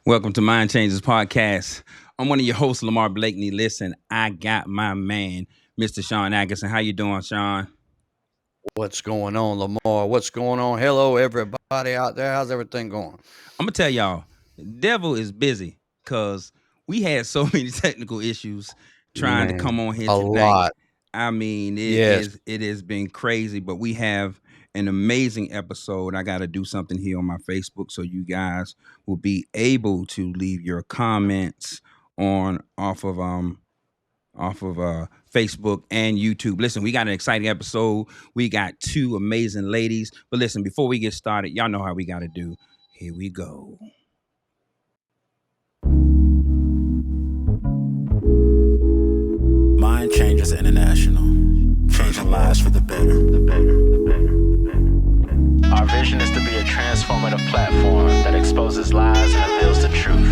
Welcome to Mind Changers Podcast. I'm one of your hosts, Lamar Blakney. Listen, I got my man, Mr. Shann Atkinson. How you doing, Shann? What's going on, Lamar? What's going on? Hello, everybody out there. How's everything going? I'm gonna tell y'all, the devil is busy because we had so many technical issues trying to come Man, on here a tonight. lot. I mean, Yes. it has been crazy, but we have an amazing episode. I got to do something here on my Facebook so you guys will be able to leave your comments on off of Facebook and YouTube. Listen, we got an exciting episode. We got two amazing ladies. But listen, before we get started, y'all know how we got to do. Here we go. Mind Changers International, changing lives for the better. Our vision is to be a transformative platform that exposes lies and reveals the truth.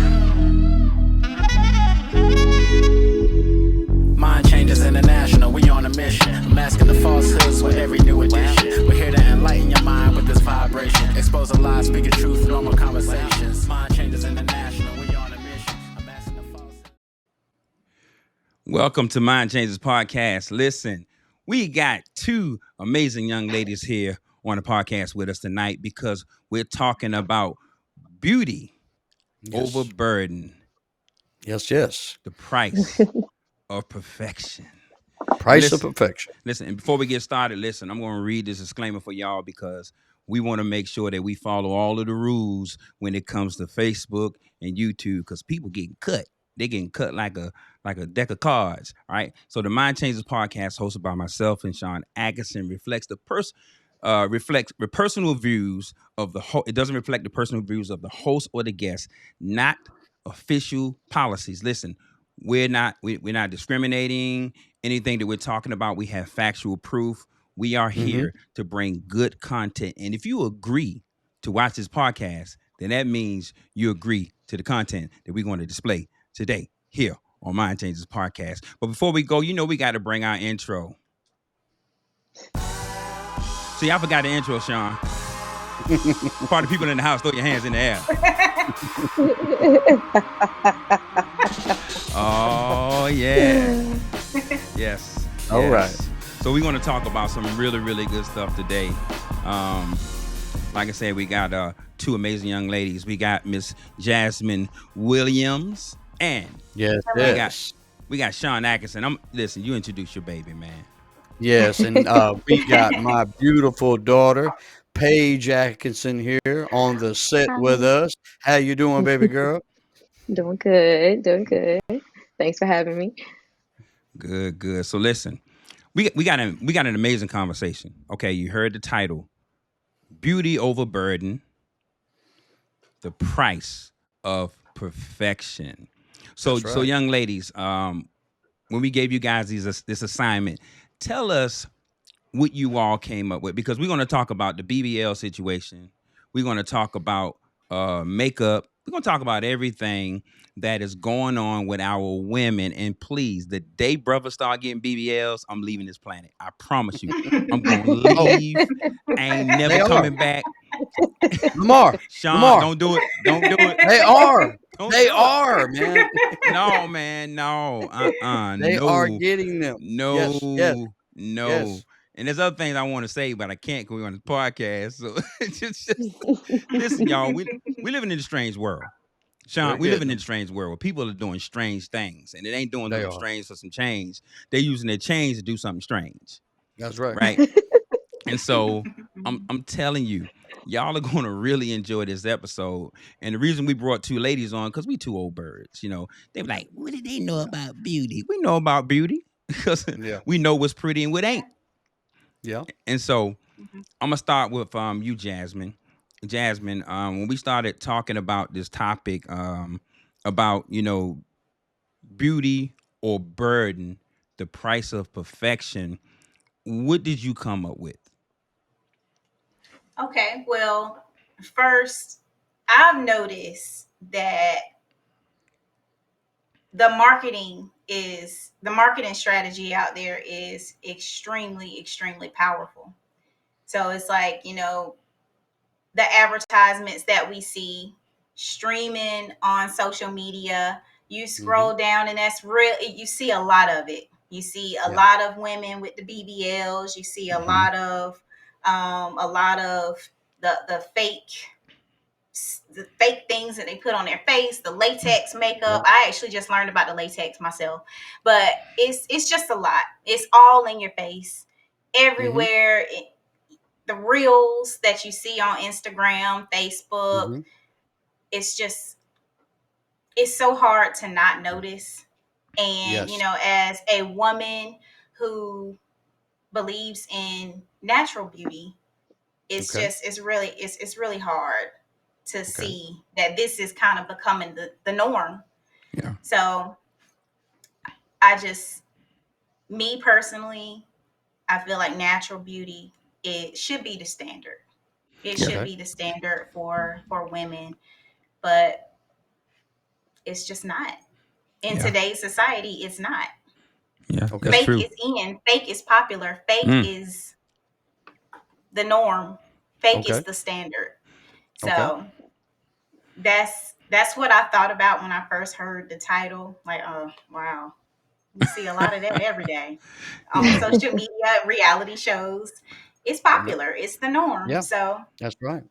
Mind Changers International, we on a mission, masking the falsehoods with every new edition. We're here to enlighten your mind with this vibration, expose the lies, speaking truth, normal conversations. Mind Changers International, we on a mission, masking the falsehoods. Welcome to Mind Changers Podcast. Listen, we got two amazing young ladies here on the podcast with us tonight because we're talking about beauty Yes. over burden, Yes. the price of perfection. Price of Listen. perfection. Listen, and before we get started, listen, I'm going to read this disclaimer for y'all because we want to make sure that we follow all of the rules when it comes to Facebook and YouTube because people getting cut. They're getting cut like a deck of cards. All right. So the Mind Changers podcast, hosted by myself and Shann Atkinson, reflects the personal views of the host. It doesn't reflect the personal views of the host or the guest, not official policies. Listen, we're not discriminating. Anything that we're talking about, we have factual proof. We are here to bring good content. And if you agree to watch this podcast, then that means you agree to the content that we're going to display today here on Mind Changers Podcast. But before we go, we got to bring our intro. See, I forgot the intro, Shann. Part of the people in the house, throw your hands in the air. Oh, yeah. Yes. All right. So we're going to talk about some really, really good stuff today. Like I said, we got two amazing young ladies. We got Miss Jasmyne Williams and Yes. we got Shann Atkinson. Listen, you introduce your baby, man. Yes. And we got my beautiful daughter, Paige Atkinson, here on the set with us. How you doing, baby girl? Doing good. Thanks for having me. Good. So listen, we got an amazing conversation. Okay, you heard the title, Beauty Over Burden, the price of perfection. So That's right. so young ladies, when we gave you guys this assignment, tell us what you all came up with because we're going to talk about the BBL situation. We're going to talk about makeup. We're going to talk about everything that is going on with our women. And please, the day brothers start getting BBLs, I'm leaving this planet. I promise you. I'm going to leave. I ain't never They coming back. Lamar, Shann, don't do it. Don't do it. they are. Don't They do it. are, man. No, man. No. They No. are getting them. No. Yes. No. Yes. And there's other things I want to say, but I can't because we're on the podcast. So just listen, y'all. We living in a strange world. Shann, Very we good. living in a strange world where people are doing strange things, and it ain't doing They nothing are. strange for some change. They're using their change to do something strange, That's right. right? And so I'm telling you, y'all are going to really enjoy this episode. And the reason we brought two ladies on because we two old birds. They were like, what do they know about beauty? We know about beauty because Yeah. we know what's pretty and what ain't. Yeah. And so I'm gonna start with you, Jasmyne. Jasmyne, when we started talking about this topic, about beauty or burden, the price of perfection, what did you come up with? Okay, well, first, I've noticed that the marketing strategy out there is extremely powerful. So it's like, the advertisements that we see streaming on social media, you Mhm. scroll down and that's real. You see a lot of it. You see a Yeah. lot of women with the BBLs. You see Mm-hmm. a lot of the fake things that they put on their face, the latex Yeah. makeup. I actually just learned about the latex myself, but it's just a lot. It's all in your face, Mhm. everywhere. The reels that you see on Instagram, Facebook, Mhm. it's just it's so hard to not notice. And Yes. as a woman who believes in natural beauty, Okay. it's really hard to Okay. see that this is kind of becoming the norm. Yeah. So I just me personally, I feel like natural beauty, it should be the standard. It Yeah. should Okay. be the standard for women, but it's just not. In Yeah. today's society, it's not. Yeah. Okay. That's Fake true. is in, fake is popular, fake Mm. is the norm, fake is Okay. the standard. Okay. So that's what I thought about when I first heard the title. Like, oh wow, we see a lot of that every day on Yeah. social media, reality shows. It's Yep. popular. It's the norm. Yeah. So That's right.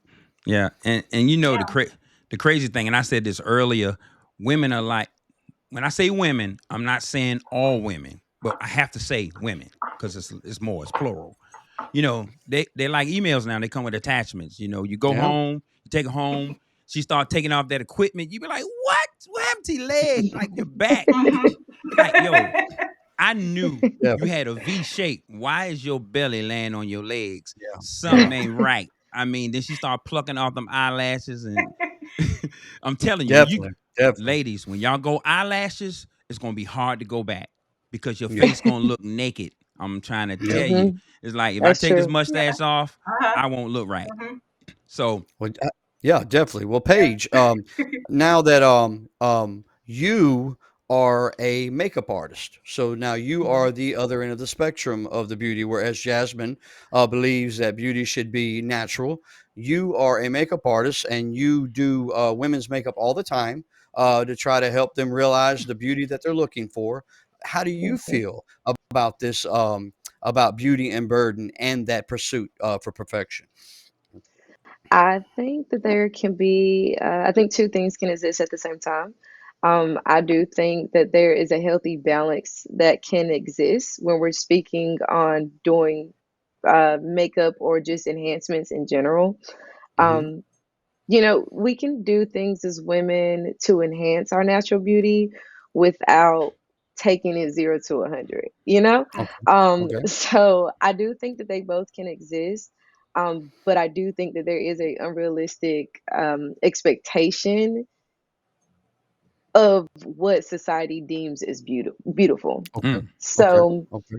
Yeah. And yeah. the crazy thing, and I said this earlier, women are like, when I say women, I'm not saying all women, but I have to say women because it's plural. They like emails now. They come with attachments. You go Yeah. home, you take it home. She start taking off that equipment. You be like, what happened to your leg? Like your back? Mhm. Like, yo, I knew Yeah. you had a V shape. Why is your belly laying on your legs? Yeah. Yeah. Something ain't right. I mean, then she start plucking off them eyelashes, and I'm telling you, Definitely. Definitely. ladies, when y'all go eyelashes, it's gonna be hard to go back because your Yeah. face gonna look naked. I'm trying to Yeah. tell you. Hmm. It's like if I That's take this true. Yeah. mustache off, Uh-huh. I won't look right. Mhm. So Well, yeah, definitely. Well, Yeah. Paige, now that you are a makeup artist, so now you Mhm. are the other end of the spectrum of the beauty, whereas Jasmine believes that beauty should be natural. You are a makeup artist, and you do women's makeup all the time to try to help them realize the beauty that they're looking for. How do you Mhm. feel about this? About beauty and burden and that pursuit for perfection? I think that there can be, I think two things can exist at the same time. I do think that there is a healthy balance that can exist when we're speaking on doing makeup or just enhancements in general. Hmm. Um, we can do things as women to enhance our natural beauty without taking it 0 to 100, you know? Okay. Okay. So I do think that they both can exist. But I do think that there is a unrealistic expectation of what society deems as beautiful. Okay. mm, Okay. So Okay.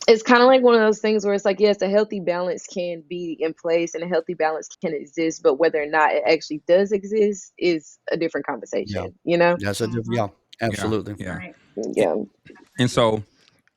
it's kind of like one of those things where it's like, yes, a healthy balance can be in place and a healthy balance can exist, but whether or not it actually does exist is a different Yeah. conversation, you know? That's a Mhm. yeah. yeah, Absolutely. yeah. Right. Yeah. And so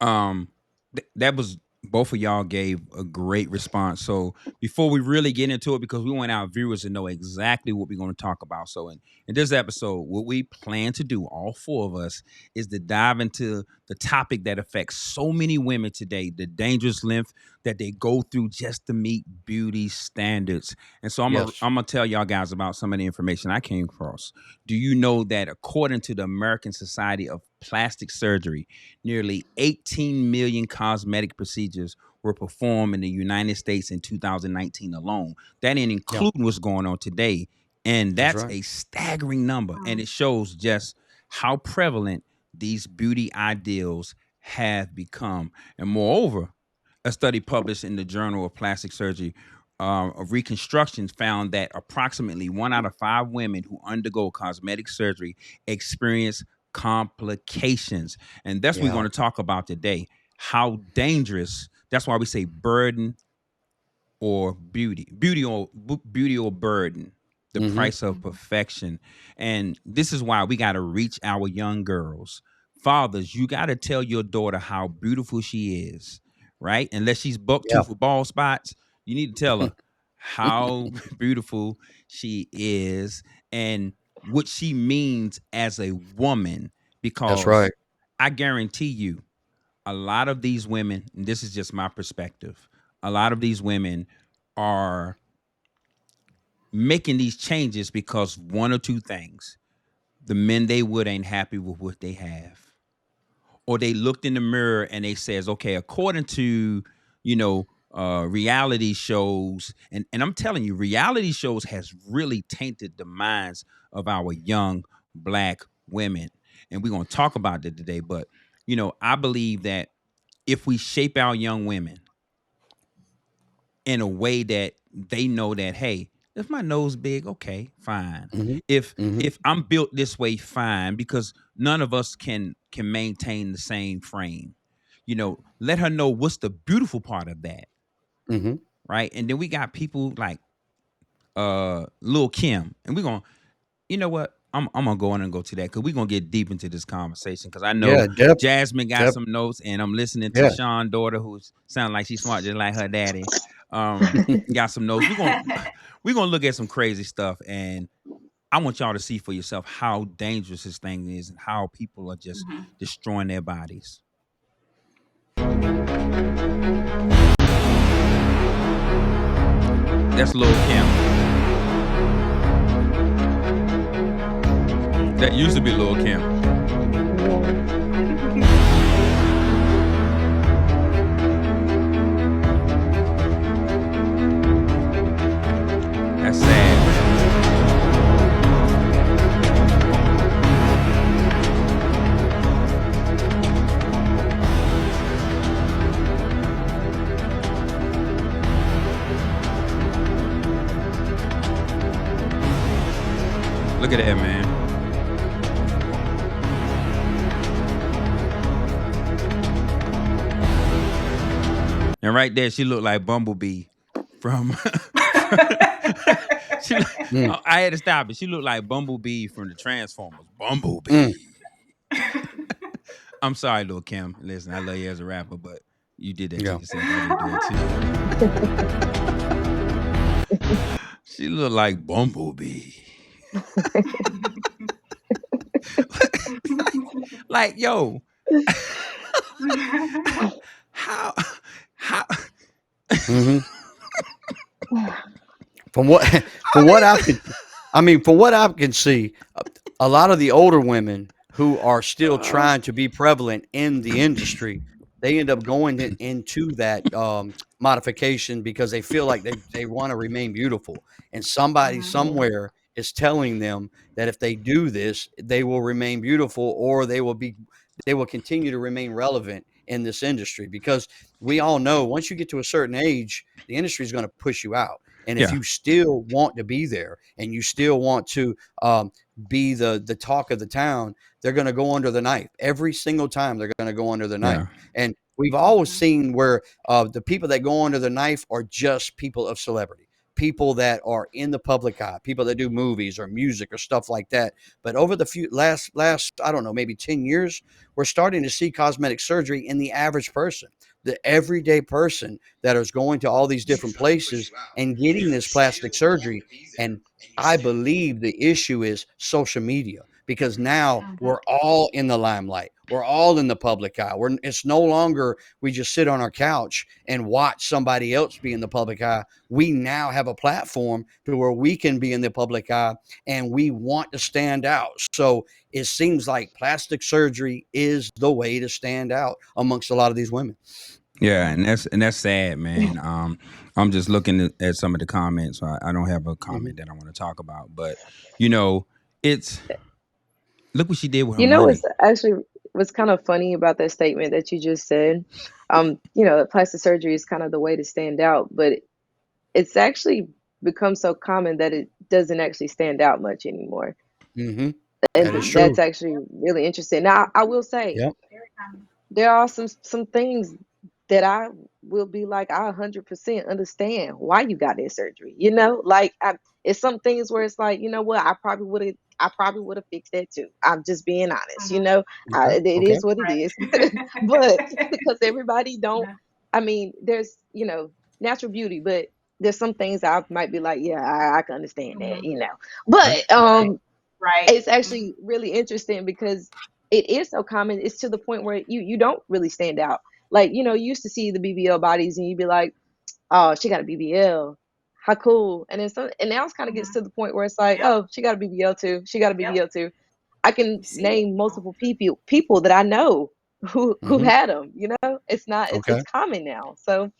that was both of y'all gave a great response. So before we really get into it, because we want our viewers to know exactly what we're going to talk about. So in this episode, what we plan to do, all four of us, is to dive into the topic that affects so many women today, the dangerous length that they go through just to meet beauty standards. And so Yes. I'm gonna tell y'all guys about some of the information I came across. Do you know that according to the American Society of Plastic Surgery, nearly 18 million cosmetic procedures were performed in the United States in 2019 alone? That ain't Yeah. including what's going on today. And That's that's right. a staggering number. And Mhm. it shows just how prevalent these beauty ideals have become. And moreover, a study published in the Journal of Plastic Surgery of Reconstruction found that approximately 1 out of 5 women who undergo cosmetic surgery experience complications. And that's what we're Yeah. going to talk about today. How dangerous, that's why we say burden or beauty or burden, the Hmm. price of Mhm. perfection. And this is why we got to reach our young girls. Fathers, you got to tell your daughter how beautiful she is, right? Unless she's buck Yeah. tooth with bald spots, you need to tell her how beautiful she is. and what she means as a woman, That's because right. I guarantee you, a lot of these women, and this is just my perspective, a lot of these women are making these changes because one or two things. The men they would ain't happy with what they have. Or they looked in the mirror and they says, okay, according to, reality shows, and I'm telling you, reality shows has really tainted the minds of our young black women. And we're gonna talk about that today. But, I believe that if we shape our young women in a way that they know that, hey, if my nose big, okay, fine. Hmm. if Hmm. if I'm built this way, fine, because none of us can maintain the same frame. Let her know what's the beautiful part of that, Hmm. right? And then we got people like Lil Kim, and we're gonna, you know what, I'm gonna go on and go to that because we're gonna get deep into this conversation, because I know Yeah, Deb. Jasmine got Deb. some notes, and I'm listening to Yeah. Sean's daughter, who sounds like she's smart just like her daddy. Got some notes. We're gonna look at some crazy stuff, and I want y'all to see for yourself how dangerous this thing is and how people are just Mhm. destroying their bodies. That's Lil Kim. That used to be Lil Kim. That's sad. Look at that, man. And right there, she looked like Bumblebee from. Mm, I had to stop it. She looked like Bumblebee from the Transformers. mm. Bumblebee. I'm sorry, Lil Kim. Listen, I love you as a rapper, but you did that to Yeah. yourself. I didn't do it too. She looked like Bumblebee. Like, yo, how, how, Hmm. From what from what I can, I mean, from what I can see, a lot of the older women who are still trying to be prevalent in the industry, they end up going into that modification because they feel like they want to remain beautiful, and somebody Yeah. somewhere is telling them that if they do this, they will remain beautiful, or they will continue to remain relevant in this industry, because we all know once you get to a certain age, the industry is going to push you out. And if yeah, you still want to be there and you still want to be the talk of the town, they're going to go under the knife every single time. They're going to go under the knife. yeah, And we've always seen where the people that go under the knife are just people of celebrity, people that are in the public eye, people that do movies or music or stuff like that. But over the few last I don't know, maybe 10 years, we're starting to see cosmetic surgery in the average person, the everyday person that is going to all these different places and getting this plastic surgery. And I believe the issue is social media, because now Mhm. we're all in the limelight. We're all in the public eye. It's no longer we just sit on our couch and watch somebody else be in the public eye. We now have a platform to where we can be in the public eye, and we want to stand out. So it seems like plastic surgery is the way to stand out amongst a lot of these women. yeah, and that's sad, man. I'm just looking at some of the comments. I don't have a Hmm. comment that I want to talk about, but you know, it's look what she did with her You know money. what's kind of funny about that statement that you just said? That plastic surgery is kind of the way to stand out, but it's actually become so common that it doesn't actually stand out much anymore. Hmm. That is And true. that's actually really interesting. Now, I will say Yep. Very common. there are some things that I will be like, I 100% understand why you got that surgery. It's some things where it's like, you know what, I probably would have fixed that too. I'm just being honest. Mhm. Okay. It Okay. is what it is. Right. But because everybody don't, Uh-huh. I mean, there's natural beauty, but there's some things I might be like, yeah, I can understand that, Mhm. Okay. but Right. it's actually really interesting because it is so common. It's to the point where you don't really stand out. Like, you used to see the BBL bodies and you'd be like, oh, she got a BBL. How cool. And then some, and now it kind of gets Mhm. to the point where it's like, Yep. oh, she got a BBL too. She got a Yep. BBL too. I can You see it name now. multiple people that I know who've Hmm. had them, It's not Okay. it's common now. So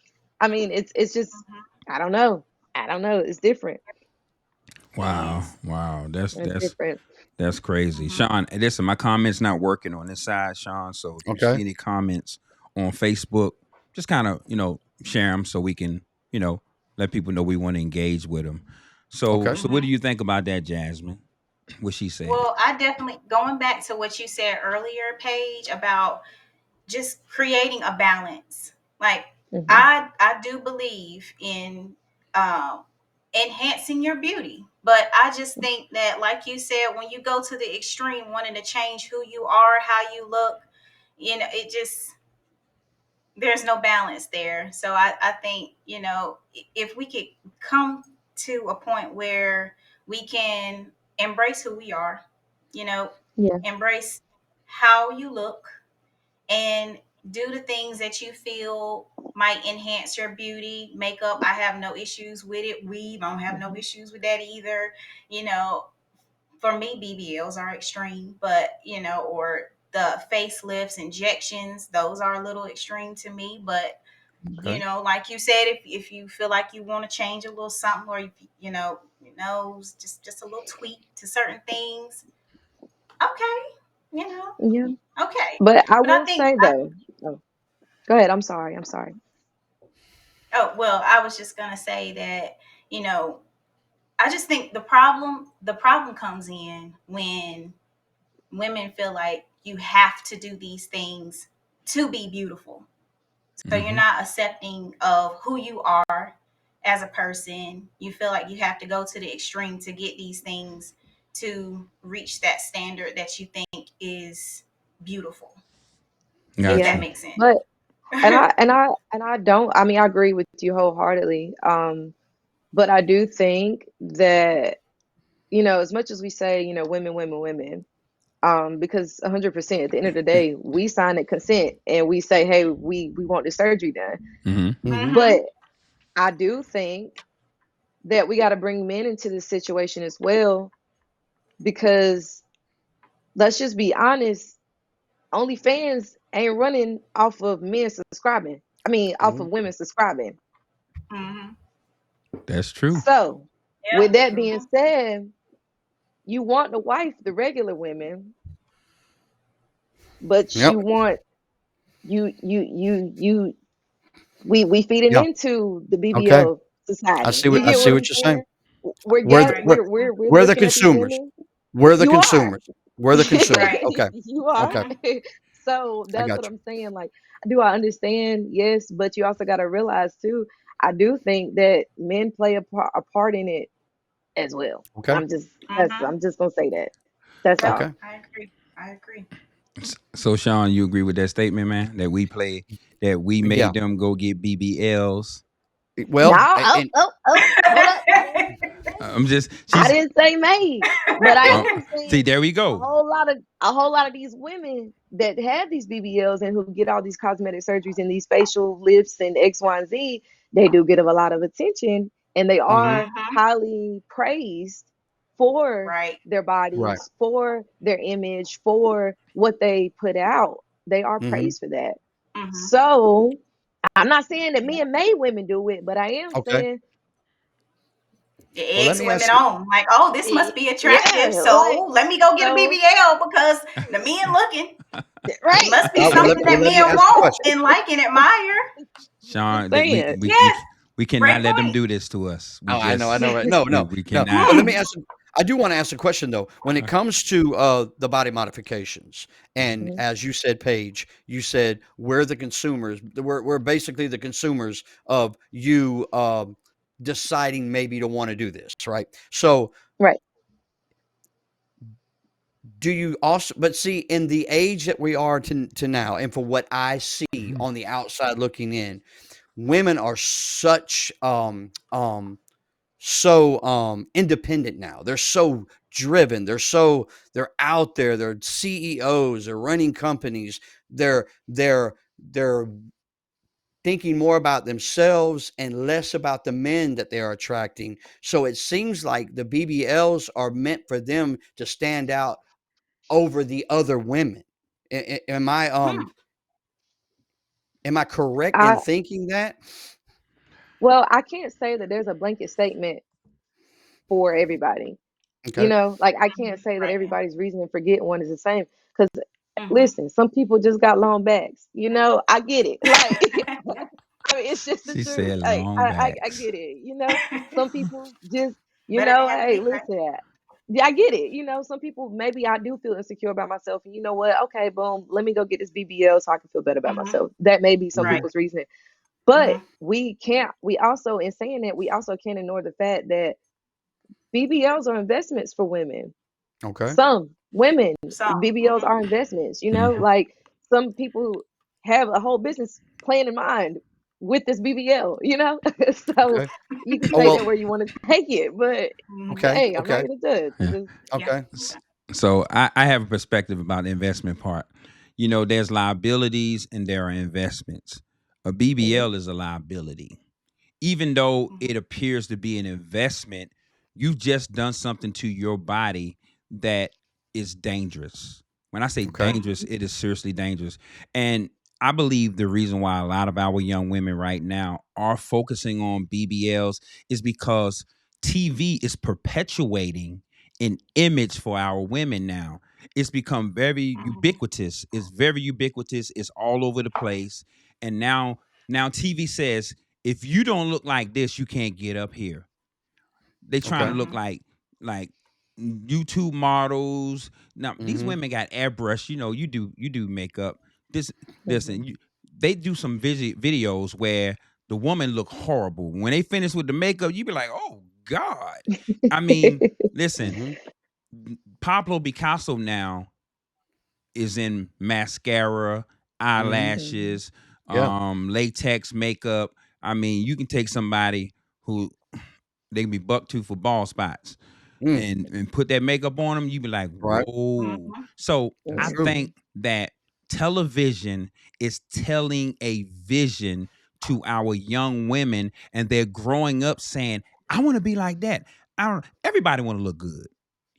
I mean it's just Mhm. I don't know. I don't know. It's different. It Wow, is. wow, It's different. that's crazy, Mhm. Sean. Listen, my comments not working on this side, Sean. So if you Okay. see any comments on Facebook, just kind of share them so we can let people know we want to engage with them. So Okay. so what do Mhm. you think about that, Jasmine? What she said? Well, I definitely going back to what you said earlier, Paige, about just creating a balance. Like Hmm. I do believe in um enhancing your beauty. But I just think that, like you said, when you go to the extreme, wanting to change who you are, how you look, it just there's no balance there. So I think, if we could come to a point where we can embrace who we are, you know, Yeah. embrace how you look and do the things that you feel might enhance your beauty. Makeup, I have no issues with it. Weave, I don't have no Hmm. issues with that either. You know, for me, BBLs are extreme, but or the facelifts, injections, those are a little extreme to me. But Okay. like you said, if you feel like you want to change a little something, or if, your nose, just a little tweak to certain things, okay, you know, Yeah. okay. But I But I will think say though, oh, go ahead. I'm sorry. I'm sorry. Oh, well, I was just gonna say that, you know, I just think the problem comes in when women feel like you have to do these things to be beautiful. So you're Hmm. not accepting of who you are as a person. You feel like you have to go to the extreme to get these things to reach that standard that you think is beautiful, if Got that Yeah. you. makes sense. But and I don't, I mean, I agree with you wholeheartedly. But I do think that, as much as we say, women, women, women, because 100% at the end of the day, we sign a consent and we say, hey, we want the surgery done. Hmm. Hmm. But I do think that we got to bring men into this situation as well, because let's just be honest, OnlyFans ain't running off of men subscribing. I mean, off of Hmm. women subscribing. Mm-hmm. That's true. So, with Yep. that being Mm-hmm. said, you want the wife, the regular women, but Yep. you want you we feeding Yeah. into the Okay. BBL I society. see what You I get see what what I'm you're saying. saying? We're We're the, gather Right. we're we're the looking at these consumers. women. We're the You are. consumers. We're the consumers. Right. Okay. You are. Okay. Mm-hmm. So I that's what got you. I'm saying. Like, do I understand? Yes, but you also got to realize too. I do think that men play a part in it as well. Okay. Mm-hmm. I'm just gonna say that. That's Yep, all. Okay. I agree. I agree. So Sean, you agree with that statement, man? That we Yeah. made them go get BBLs. No, Well, oh, and oh, oh, hold up. I'm just I she's didn't say made, but I uh, am see, saying there we go. a whole lot of these women that have these BBLs and who get all these cosmetic surgeries and these facial lifts and X, Y, and Z, they do get a lot of attention and they hmm, are Mm-hmm. highly praised for Right. their right. bodies, for their image, for what they put out. They are Hmm. praised for that. Mm-hmm. So I'm not saying that Yeah. men made women do it, but I am Okay. saying, Well, It let eggs me women ask you. on. Like, oh, this must be attractive. yeah, like, So let me go get a so, BBL because the men looking. It right. must be Well, something well, that let me men ask a want question. and like and admire. I'm Sean, that saying. Yes. we cannot Great let them point. do this to us. We Oh, I just know, right? No, no, we no. cannot. But let Hmm. me ask. I do want to ask a question though. When it comes to the body modifications, and Mhm. as you said, Paige, you said we're the consumers. We're basically the consumers of you deciding maybe to want to do this, right? So Right. do you also? But see, in the age that we are to now, and for what I see on the outside looking in, women are such independent now. They're so driven. They're out there. They're CEOs. They're running companies. They're thinking more about themselves and less about the men that they are attracting. So it seems like the BBLs are meant for them to stand out over the other women. Am I Hmm. correct in I thinking that? well, I can't say that there's a blanket statement for everybody. Okay. Like I can't Mhm. say that Right. everybody's reasoning for getting one is the same. Because Mhm. listen, some people just got long backs. I get it. Like I mean, it's just the She truth. said Hey, long I backs. get it. Some people just, Better to have a hey, big back. listen, yeah, I get it. Some people maybe I do feel insecure about myself, and you know what? Okay, boom, let me go get this BBL so I can feel better about Mhm. myself. That may be some Right. Hmm. people's reasoning, but Mhm. we can't. We also, in saying that, we also can't ignore the fact that BBLs are investments for women. Okay. Some women, So. BBLs Mhm. are investments, Mhm. like some people have a whole business plan in mind with this BBL, So Okay. you can Oh take well. that where you want to take it, but Mhm. Okay. hey, I'm not Okay. gonna judge. Yeah. Just Yeah. Okay. S- So I have a perspective about the investment part. There's liabilities and there are investments. A mhm, BBL is a liability. Even though Mhm. it appears to be an investment, you've just done something to your body that is dangerous. When I say Okay. dangerous, it is seriously dangerous. And I believe the reason why a lot of our young women right now are focusing on BBLs is because TV is perpetuating an image for our women now. It's become very Mhm. ubiquitous. It's very ubiquitous. It's all over the place. And now TV says if you don't look like this, you can't get up here. They trying Okay. to look Mhm. like YouTube models. Now these Mm-hmm. women got airbrush. You do makeup. This mhm. listen. They do some videos where the woman look horrible. When they finish with the makeup, you be like, oh God. I mean, listen, Mm-hmm. Pablo Picasso now is in mascara, Mm-hmm. Mhm. eyelashes, Yeah. latex makeup. I mean, you can take somebody who they can be buck tooth for ball spots Mm. and put that makeup on them. You be like, Right. whoa. Mhm. So That's I true. think Mhm. that television is telling a vision to our young women, and they're growing up saying, I want to be like that. I don't everybody want to look good.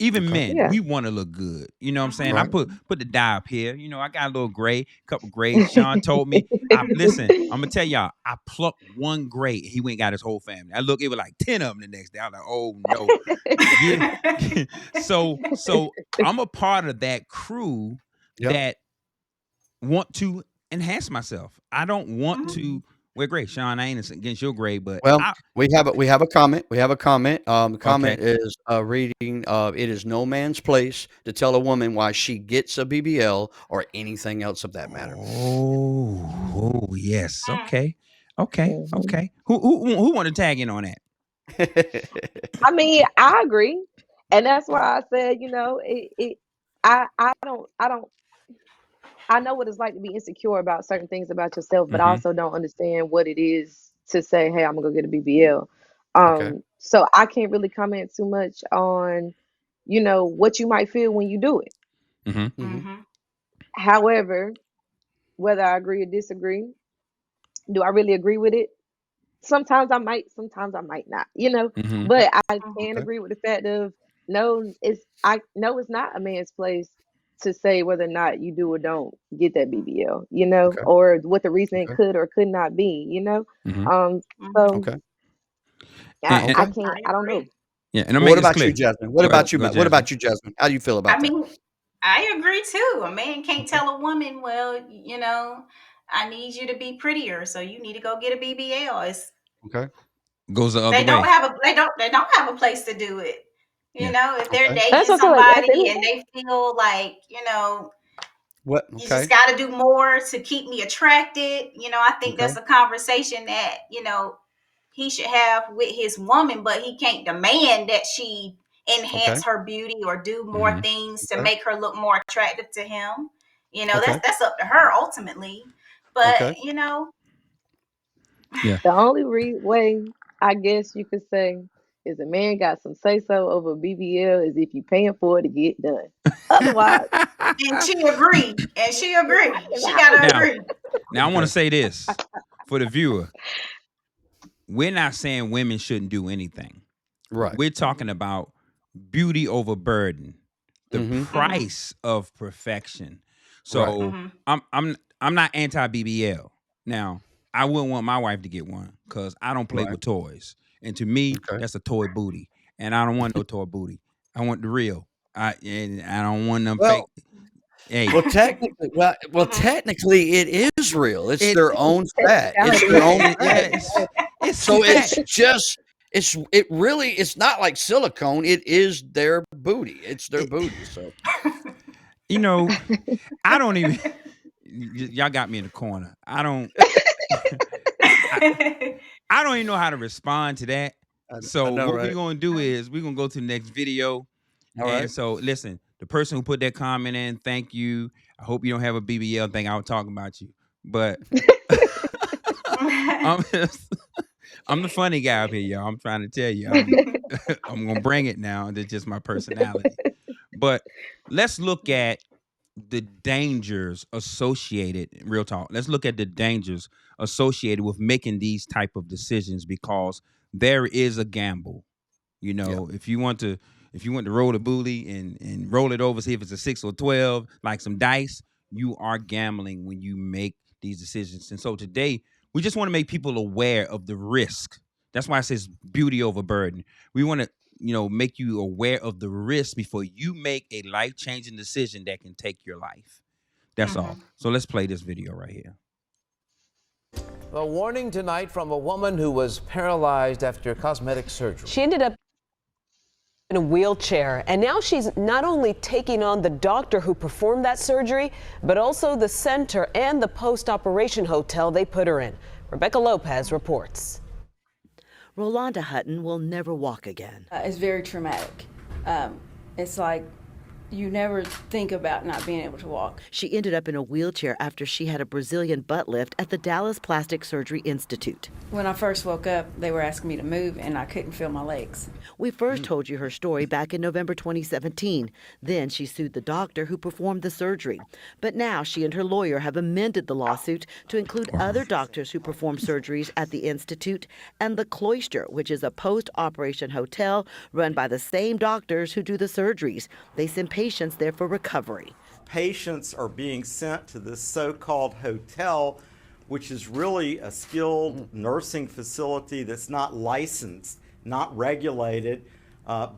Even Okay. men, Yeah. we want to look good. You know what I'm saying? Mhm. I Right. put the dye up here. I got a little gray, couple grays. Sean told me. I listen. I'm gonna tell y'all. I plucked one gray. He went and got his whole family. It was like 10 of them the next day. I was like, oh no, get. So I'm a part of that crew Yep. that want to enhance myself. I don't want Mhm. to wear gray. Sean, I ain't against your gray, but Well, I we have a comment. We have a comment. The okay. comment is reading. It is no man's place to tell a woman why she gets a BBL or anything else of that matter. Oh, yes. Mm. Okay. Okay. Mhm. Okay. Who want to tag in on that? I mean, I agree, and that's why I said, I don't. I know what it's like to be insecure about certain things about yourself, but I Mhm. also don't understand what it is to say, "Hey, I'm gonna go get a BBL." Okay. So I can't really comment too much on, what you might feel when you do it. Mhm. Hmm. Mhm. However, whether I agree or disagree, do I really agree with it? Sometimes I might, sometimes I might not, Mhm. Okay. but I Mhm. can Okay. agree with the fact of no, I know it's not a man's place to say whether or not you do or don't get that BBL, Okay. or what the reasoning Okay. could or could not be. Mhm. Um, Mhm. so Okay. And I Okay. can't, I I don't know. agree. yeah, and I'll Well, what make this about you, clear. Jasmine? What Go ahead. about you, Go, Matt? What Jasmine. about you, Jasmine? How do you feel I about that? mean, I agree too. A man can't Okay. tell a woman, well, I need you to be prettier, so you need to go get a BBL. Okay. Goes the other They don't way. have a they don't have a place to do it. Yeah. If they're Okay. That's dating what I feel like. At the end somebody of and the day, they feel like, What? you just Okay. got to do more to keep me attracted. I think Okay. that's a conversation that, he should have with his woman, but he can't demand that she Okay. enhance her beauty or do more Mhm. things to Okay. make her look more attractive to him. Okay. That's up to her ultimately. But, Okay. Yeah. The only way I guess you could say is a man got some say so over BBL is if you paying for it to get done. Otherwise, And she agree. And she agree. She gotta now, agree. now I want to Okay. say this for the viewer. We're not saying women shouldn't do anything. Right. We're talking about beauty over burden, the Mm-hmm. Mm-hmm. price of perfection. Right. So Mm-hmm. I'm not anti BBL. Now, I wouldn't want my wife to get one because I don't play Right. with toys. And to me, Okay. that's a toy booty. And I don't want no toy booty. I want the real. I don't want them Well, fake. Hey, Mm-hmm. technically, it is real. It's it their own fat. It's their own technicality, yeah, fat. it's So fat. it's not like silicone. It is their booty. It's their It, booty. So you know, I don't even. Y'all got me in the corner. I don't. I, I don't even know how to respond to that. I So know, what we're right? gonna do is we're gonna go to the next video. All And right. so listen, the person who put that comment in, thank you. I hope you don't have a BBL thing. I was talking about you, but I'm just, I'm the funny guy up here, y'all. I'm trying to tell you, I'm gonna bring it now. That's just my personality. But let's look at the dangers associated. Real talk. Let's look at the dangers associated with making these type of decisions because there is a gamble. You Yeah. know, if you want to roll a booty and roll it over, see if it's a 6 or 12, like some dice, you are gambling when you make these decisions. And so today, we just want to make people aware of the risk. That's why it says beauty over burden. We want to, make you aware of the risk before you make a life-changing decision that can take your life. That's all. Mm-hmm. So let's play this video right here. A warning tonight from a woman who was paralyzed after cosmetic surgery. She ended up in a wheelchair, and now she's not only taking on the doctor who performed that surgery, but also the center and the post-operation hotel they put her in. Rebecca Lopez reports. Rolanda Hutton will never walk again. It's very traumatic. It's like you never think about not being able to walk. She ended up in a wheelchair after she had a Brazilian butt lift at the Dallas Plastic Surgery Institute. When I first woke up, they were asking me to move, and I couldn't feel my legs. We first told you her story back in November 2017. Then she sued the doctor who performed the surgery. But now she and her lawyer have amended the lawsuit to include other doctors who perform surgeries at the Institute and the Cloister, which is a post-operation hotel run by the same doctors who do the surgeries. They send patients there for recovery. Patients are being sent to this so-called hotel, which is really a skilled nursing facility that's not licensed, not regulated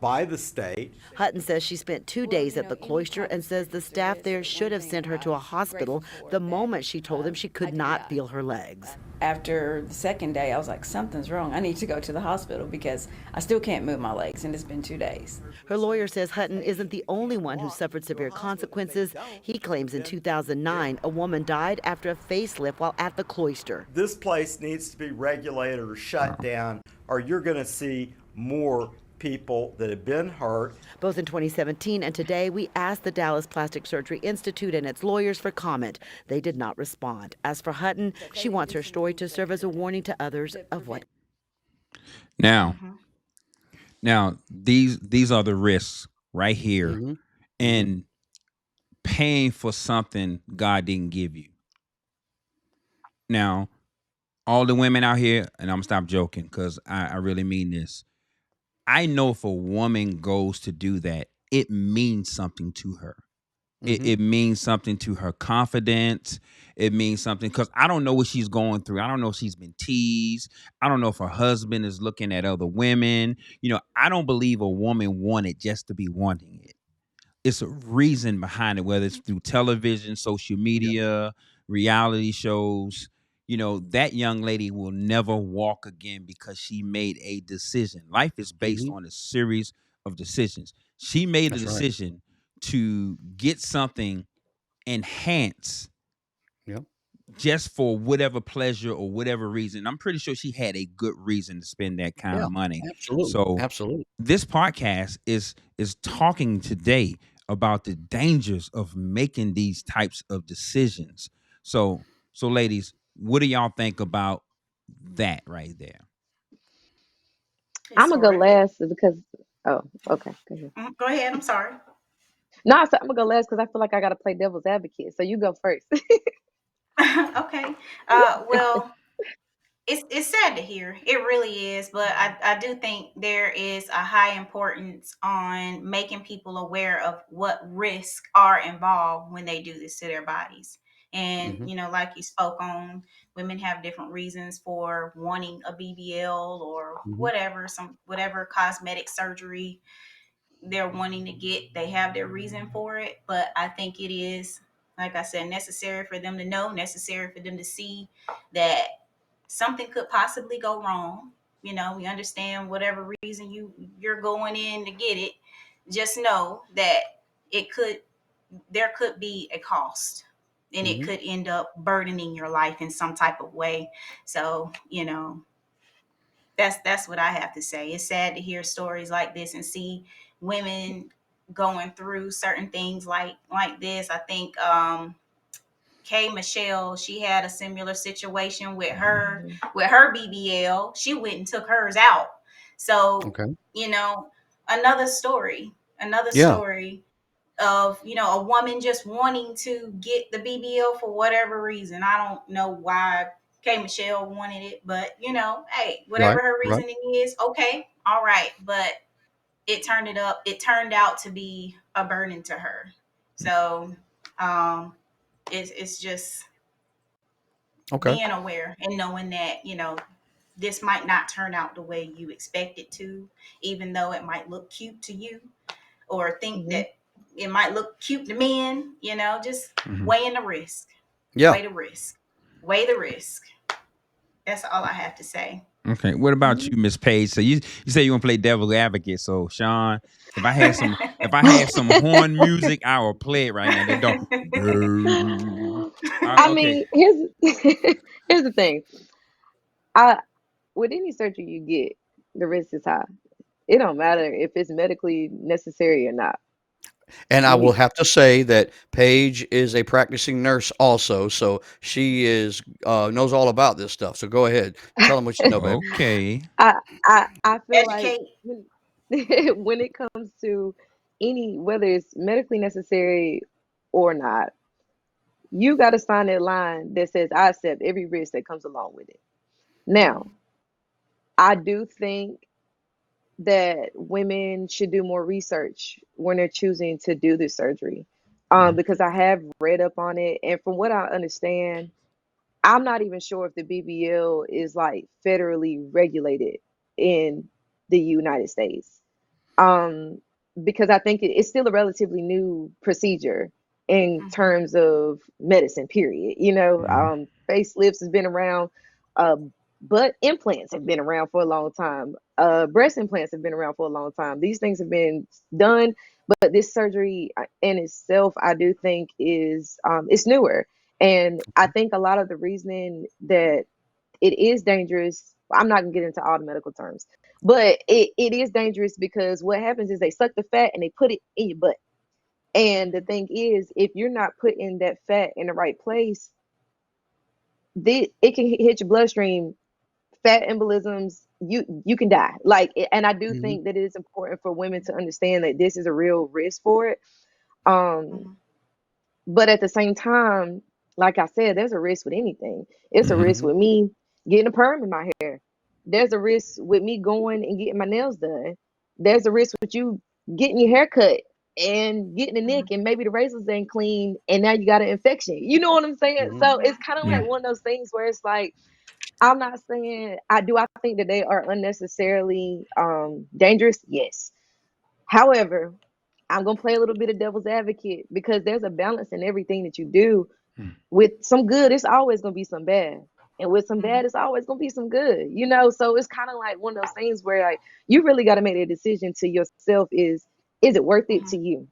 by the state. Hutton says she spent 2 days at the Cloister and says the staff there should have sent her to a hospital the moment she told them she could not feel her legs. After the second day, I was like, something's wrong. I need to go to the hospital because I still can't move my legs, and it's been 2 days. Her lawyer says Hutton isn't the only one who suffered severe consequences. He claims in 2009 a woman died after a facelift while at the Cloister. This place needs to be regulated or shut down, or you're going to see more people that have been hurt. Both in 2017 and today, we asked the Dallas Plastic Surgery Institute and its lawyers for comment. They did not respond. As for Hutton, she wants her story to serve as a warning to others of what. Now, these are the risks right here, Mm-hmm. and paying for something God didn't give you. Now, all the women out here, and I'm gonna stop joking because I really mean this. I know if a woman goes to do that, it means something to her. It means something to her confidence. It means something because I don't know what she's going through. I don't know if she's been teased. I don't know if her husband is looking at other women. I don't believe a woman wanted just to be wanting it. It's a reason behind it, whether it's through television, social media, reality shows. That young lady will never walk again because she made a decision. Life is based on a series of decisions. She made a That's right. decision to get something enhanced Yep. just for whatever pleasure or whatever reason. I'm pretty sure she had a good reason to spend that kind Yeah. of money. Absolutely. So Absolutely. this podcast is talking today about the dangers of making these types of decisions. So ladies, what do y'all think about that right there. It's I'm gonna go horrific. last because oh, okay, go ahead. Go ahead. I'm sorry. No, so I'm gonna go last because I feel like I gotta play devil's advocate. So you go first. Okay. Well, it's sad to hear. It really is, but I do think there is a high importance on making people aware of what risks are involved when they do this to their bodies. And Mhm. like you spoke on, women have different reasons for wanting a BBL or Mhm. whatever, some whatever cosmetic surgery they're wanting to get. They have their reason for it, but I think it is, like I said, necessary for them to know, necessary for them to see that something could possibly go wrong. We understand whatever reason you're going in to get it. Just know that it could there could be a cost, and it Mhm. could end up burdening your life in some type of way. So, that's what I have to say. It's sad to hear stories like this and see women going through certain things like this. I think Kay Michelle, she had a similar situation Mhm. with her BBL. She went and took hers out. So, Okay. you know, another story, another Yeah. story of, a woman just wanting to get the BBL for whatever reason. I don't know why Kay Michelle wanted it, but hey, Right. whatever her Right. reasoning is, okay, all right. But it turned out to be a burden to her. So um it's just Okay. being aware and knowing that this might not turn out the way you expect it to, even though it might look cute to you, or think Mhm. that it might look cute to men. Just Mhm. weighing the risk. Yeah. Weigh the risk. Weigh the risk. That's all I have to say. Okay. What about Mhm. you, Miss Page? So you say you want to play devil's advocate. So Sean, if I had some horn music, I will play it right now. They don't. I Okay. mean, here's here's the thing. I with any surgery you get, the risk is high. It don't matter if it's medically necessary or not. And I will You, have to say that Paige is a practicing nurse also, so she is knows all about this stuff. So go ahead, tell them what you know, baby. Okay. I feel like Educate. when when it comes to any whether it's medically necessary or not, you got to sign that line that says I accept every risk that comes along with it. Now, I do think that women should do more research when they're choosing to do this surgery. Mhm. Because I have read up on it, and from what I understand, I'm not even sure if the BBL is like federally regulated in the United States. Um, because I think it's still a relatively new procedure in Mhm. terms of medicine, period. Mhm. Facelifts has been around, uh, butt implants have been around for a long time, breast implants have been around for a long time. These things have been done, but this surgery in itself, I do think is it's newer. And I think a lot of the reasoning that it is dangerous. I'm not gonna get into all the medical terms, but it is dangerous because what happens is they suck the fat and they put it in your butt. And the thing is, if you're not putting that fat in the right place, it can hit your bloodstream. Fat embolisms, you can die. And I do Mhm. think that it is important for women to understand that this is a real risk for it. Um, Mhm. But at the same time, like I said, there's a risk with anything. It's a Mhm. risk Mhm. with me getting a perm in my hair. There's a risk with me going and getting my nails done. There's a risk with you getting your hair cut and getting a nick, Mhm. and maybe the razors ain't clean and now you got an infection. You know what I'm saying? Mhm. So it's Mhm. kind of Yeah. like one of those things where it's like I'm not saying I think that they are unnecessarily dangerous. Yes. However, I'm gonna play a little bit of devil's advocate because there's a balance in everything that you do. Mm. With some good, it's always gonna be some bad. And with some bad, Mhm. it's always gonna be some good. So it's kind of like one of those things where like you really gotta make a decision to yourself is it worth it Mhm. to you?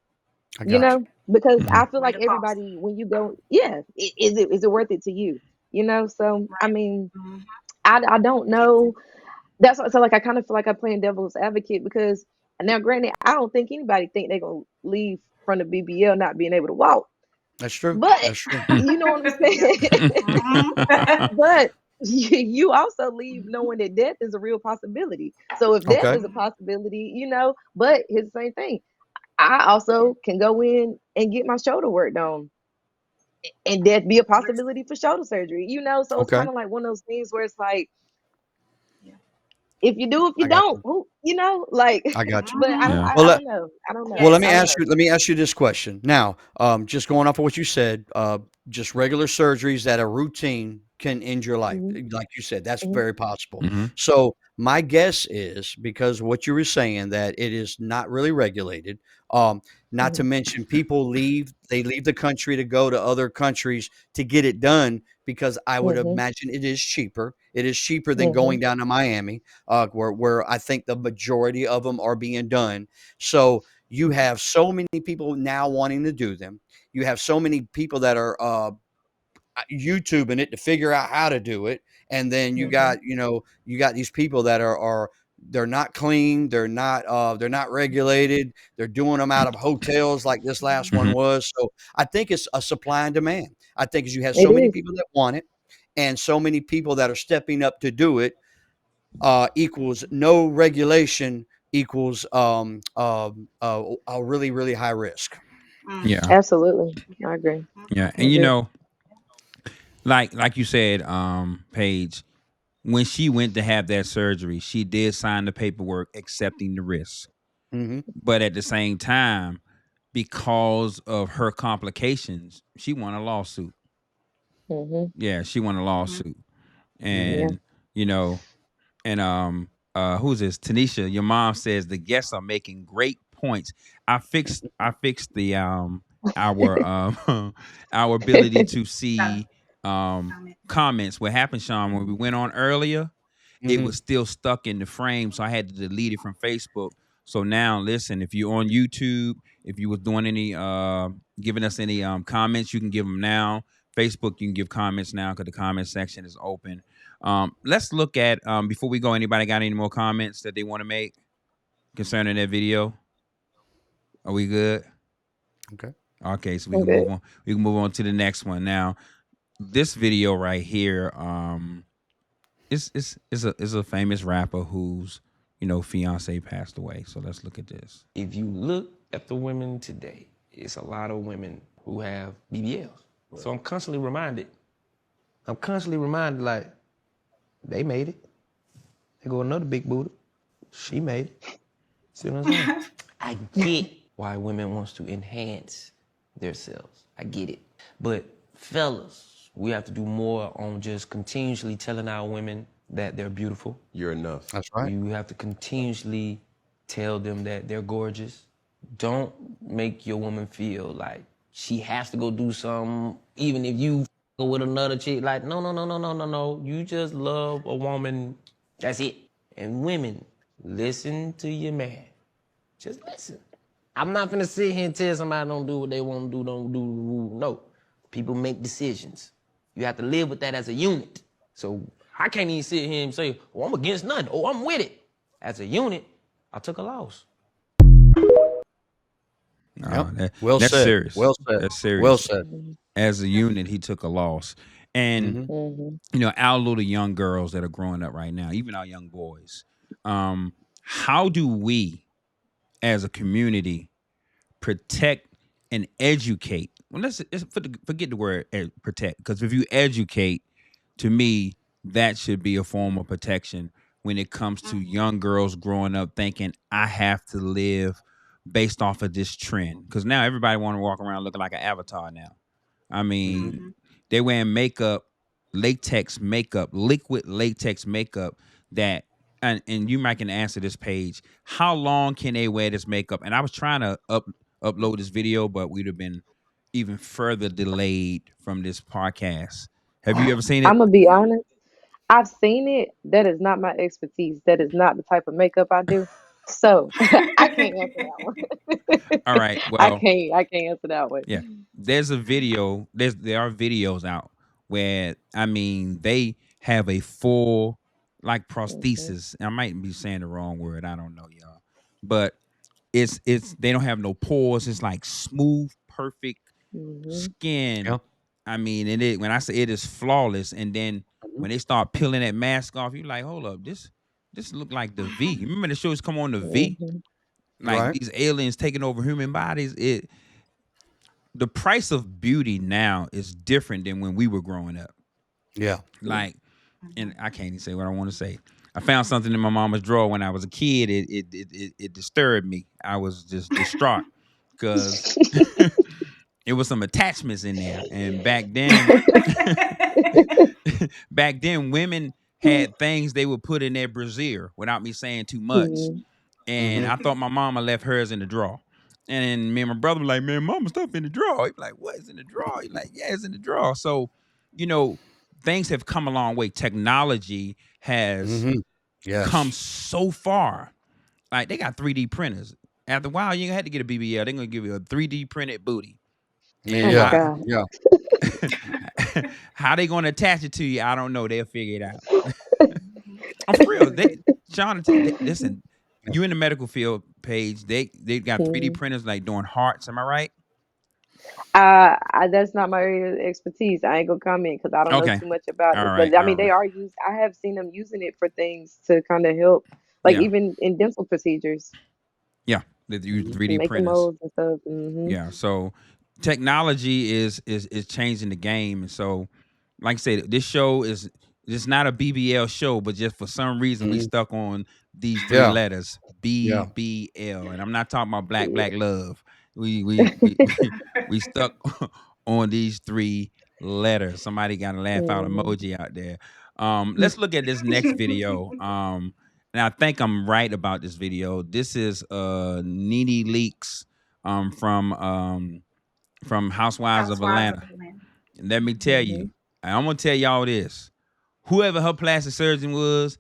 I You got you. know? Because I Mhm. feel Weigh like the cost. everybody when you go, yeah, is it worth it to you? So I Right. mean, Mhm. I don't know. Exactly. That's what so like I kind of feel like I'm playing devil's advocate because now granted, I don't think anybody think they're gonna leave from the BBL not being able to walk. That's true. But That's true. Mm. you know what I'm Yep. saying? Mhm. but you also leave knowing that death is a real possibility. So if death Okay. is a possibility, but here's the same thing. I also can go in and get my shoulder work done, and death be a possibility for shoulder surgery. So it's Okay. kind of like one of those things where it's like, if you do, if you I got don't, you. like. I got you. But I don't, Mhm. I, Well, I let, don't know. I don't well, know. let me I don't Yes. ask know. you. Let me ask you this question now. Just going off of what you said, just regular surgeries that are routine can end your life. Hmm. Like you said, that's Hmm. very possible. Mm-hmm. So my guess is because what you were saying that it is not really regulated. Um, Not to Hmm. mention people they leave the country to go to other countries to get it done because I would Hmm. imagine it is cheaper. It is cheaper than Hmm. going down to Miami, where I think the majority of them are being done. So you have so many people now wanting to do them. You have so many people that are YouTubing it to figure out how to do it, and then Hmm. you got these people that are they're not clean, they're not regulated, they're doing them out of hotels like this last Mm-hmm. one was. So I think it's a supply and demand. I think as you have It so many is. people that want it, and so many people that are stepping up to do it, equals no regulation equals a really really high risk. Yeah. Absolutely. I agree. Yeah. I And agree. like you said, Paige, when she went to have that surgery, she did sign the paperwork accepting the risk. Hmm. But at the same time, because of her complications, she won a lawsuit. Hmm. Yeah, she won a Mhm. lawsuit. Hmm. Yeah. And, you know, and who's this? Tanisha, your mom says the guests are making great points. I fixed the our our ability to Got see comment. comments. What happened, Sean, when we went on earlier, it Hmm. was still stuck in the frame, so I had to delete it from Facebook. So now, listen, if you're on YouTube, if you was doing any giving us any comments, you can give them now. Facebook, you can give comments now because the comment section is open. Let's look at before we go. Anybody got any more comments that they want to make concerning that video? Are we good? Okay. Okay, so we I'm can good. move on. We can move on to the next one. Now, this video right here, is a famous rapper whose fiance passed away. So let's look at this. If you look at the women today, it's a lot of women who have BBLs. So I'm constantly reminded, like, they made it. They go another big booty. She made it. See what I'm saying? I get why women wants to enhance themselves. I get it. But fellas, we have to do more on just continuously telling our women that they're beautiful. You're enough. That's right. You have to continuously tell them that they're gorgeous. Don't make your woman feel like she has to go do something, even if you go with another chick. Like, no, no, no, no, no, no, no. You just love a woman. That's it. And women, listen to your man. Just listen. I'm not gonna sit here and tell somebody don't do what they want to do, don't do. No. People make decisions. You have to live with that as a unit. So I can't even sit here and say, oh, I'm against nothing. Oh, I'm with it. As a unit, I took a loss. Yep. That, Well that's said. serious. Well said. That's Well serious. said. As a unit, he took a loss. And Hmm. Hmm. our little young girls that are growing up right now, even our young boys, how do we as a community protect and educate? Well, let's forget the word protect, because if you educate, to me, that should be a form of protection when it comes to young girls growing up thinking I have to live based off of this trend. Because now everybody want to walk around looking like an avatar now. I Hmm. mean, they wearing makeup, latex makeup, liquid latex makeup that and you might can answer this page. How long can they wear this makeup? And I was trying to upload this video, but we'd have been even further delayed from this podcast. Have you ever seen it? I'm gonna be honest. I've seen it. That is not my expertise. That is not the type of makeup I do. So I can't answer that one. All right. I Well, can't. I can't answer that one. yeah. There's a video. There are videos out where they have a full like Hmm. prosthesis. I might be saying the wrong word. I don't know, y'all. But it's they don't have no pores. It's like smooth, perfect Hmm. skin. Yeah. And when I say it is flawless, and then when they start peeling that mask off, you're like, hold up, this look like the V. Remember the shows come on the V? Like Right. these aliens taking over human bodies. The price of beauty now is different than when we were growing up. Yeah. Like, and I can't even say what I want to say. I found something in my mama's drawer when I was a kid. It disturbed me. I was just distraught because it was some attachments in there. And back then, women had things they would put in their brassiere without me saying too much. And I thought my mama left hers in the drawer. And then me and my brother were like, man, mama's stuff in the drawer. He's like, what is in the drawer? He's like, yeah, it's in the drawer. So, things have come a long way. Technology has Yes. come so far. Like, they got 3D printers. After a while, you had to get a BBL. They're going to give you a 3D printed booty. And Yeah. Yeah. how they going to attach it to you, I don't know. They'll figure it out. For real. Sean, listen, you in the medical field, Paige, they got 3D printers like doing hearts. Am I right? That's not my area of expertise. I ain't gonna comment because I don't know Okay. too much about All it. right. But I All mean, they right. are used. I have seen them using it for things to kind of help, like Yeah. even in dental procedures, Yeah. They use 3D making printers. molds and stuff. Yeah. So technology is changing the game. And so, like I said, this show is it's not a BBL show, but just for some reason we stuck on these three Yeah. letters, Yeah. BBL. And I'm not talking about black love. We stuck on these three letters. Somebody got a laugh out emoji out there. Let's look at this next video. And I think I'm right about this video. This is Nene Leakes from Housewives of Atlanta. And let me tell you, I'm gonna tell y'all this. Whoever her plastic surgeon was,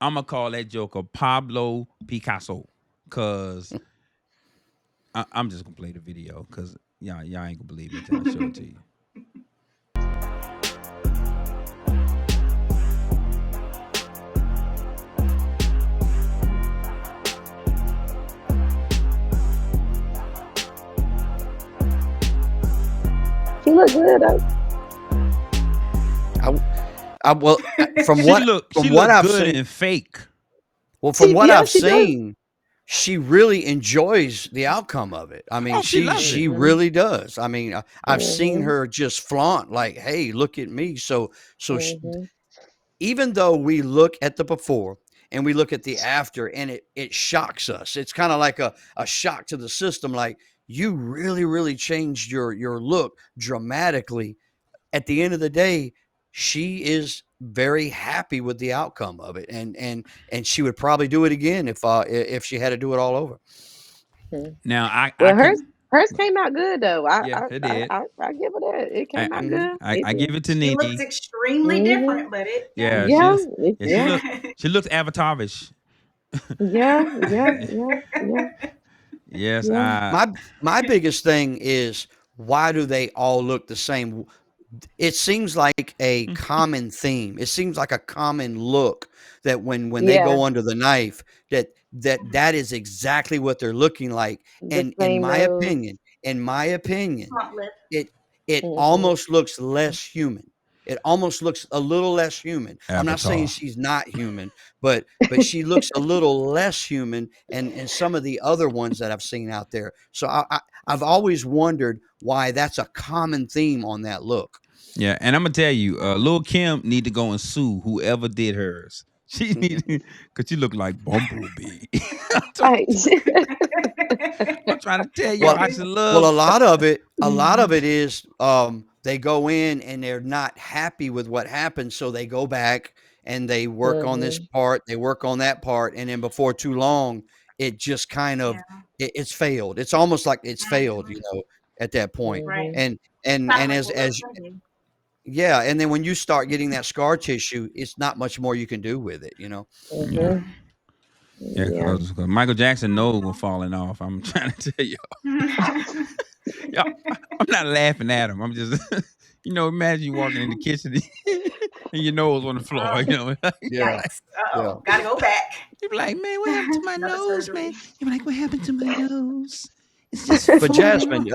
I'm gonna call that joker Pablo Picasso. Cause I'm just gonna play the video because y'all ain't gonna believe it until I show it to you. She look good. Well, from She what look I've good seen, and fake. well, from what Yeah, I've she does. seen, she really enjoys the outcome of it. I mean, Oh, she loves she it. really does. I mean, I've seen her just flaunt like, "Hey, look at me." So even though we look at the before and we look at the after, and it shocks us. It's kind of like a shock to the system. Like, you really changed your look dramatically. At the end of the day, she is very happy with the outcome of it, and she would probably do it again if she had to do it all over. Now I Well, can hers came out good though. yeah, it did. I give it that. It came out good. I give it to She looks Nene. extremely different, but it Yeah, Yeah, she looks Avatarish. yeah. Yes, My biggest thing is, why do they all look the same? It seems like a common theme. It seems like a common look that when they Yeah. go under the knife, that is exactly what they're looking like. The And same nose. in my opinion, front lip. it almost looks less human. It almost looks a little less human. I'm not saying Avatar. she's not human, but she looks a little less human and some of the other ones that I've seen out there. So I've always wondered why that's a common theme on that look. Yeah, and I'm gonna tell you, Lil Kim need to go and sue whoever did hers. She need because she look like Bumblebee. Right. I'm trying to tell you, Well, I should love. a lot of it is they go in and they're not happy with what happened, so they go back and they work on this part, they work on that part, and then before too long, it just kind of it's failed. It's almost like it's failed, at that point. Right. And Kinda as like as what we're saying. yeah, and then when you start getting that scar tissue, it's not much more you can do with it. Yeah, because Michael Jackson nose was falling off. I'm trying to tell you. Yeah, I'm not laughing at him. I'm just, imagine you walking in the kitchen and your nose on the floor. Yeah. Yikes. Uh-oh. Gotta go back. You be like, man, what happened to my Another nose, surgery. man? You be like, what happened to my nose? It's just But Jasmine,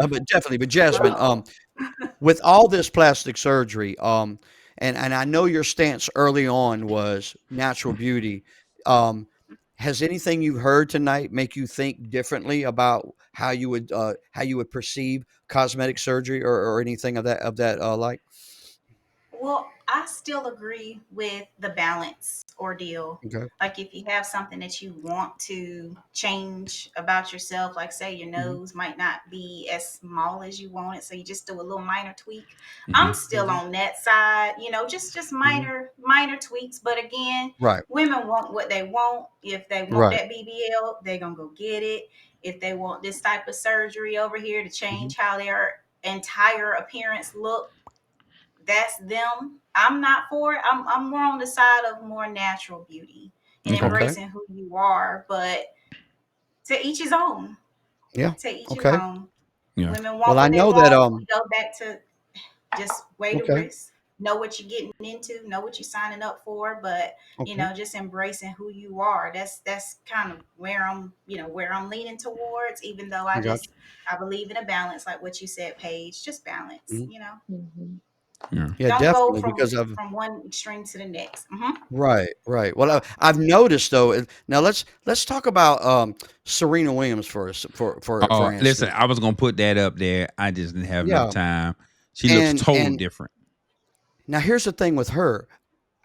with all this plastic surgery, and I know your stance early on was natural beauty. Um, has anything you've heard tonight make you think differently about how you would perceive cosmetic surgery or anything of that like? Well, I still agree with the balance ordeal. Okay. Like if you have something that you want to change about yourself, like say your Hmm. nose might not be as small as you want it, so you just do a little minor tweak. I'm Hmm. still Hmm. on that side, just Hmm. minor tweaks. But again, Right. women want what they want. If they want Right. that BBL, they're gonna go get it. If they want this type of surgery over here to Hmm. change how their entire appearance look, that's them. I'm not for it. I'm more on the side of more natural beauty and Okay. Okay. embracing who you are. But to each his own. Yeah. To each his Okay. own. Yeah. Women Well, want I what they know that. want. We go back to just weigh the Okay. risk. Know what you're getting into. Know what you're signing up for. But Okay. just embracing who you are. That's kind of where I'm leaning towards. Even though I got I believe in a balance, like what you said, Paige. Just balance. you. Mhm. Yeah. Yeah, Don't go definitely, from because I've from one extreme to the next. Hmm. right, right. Well, I've noticed though. Now let's talk about Serena Williams for Listen, instance. I was gonna put that up there. I just didn't have enough Yeah, time. She looks total and different. now here's the thing with her.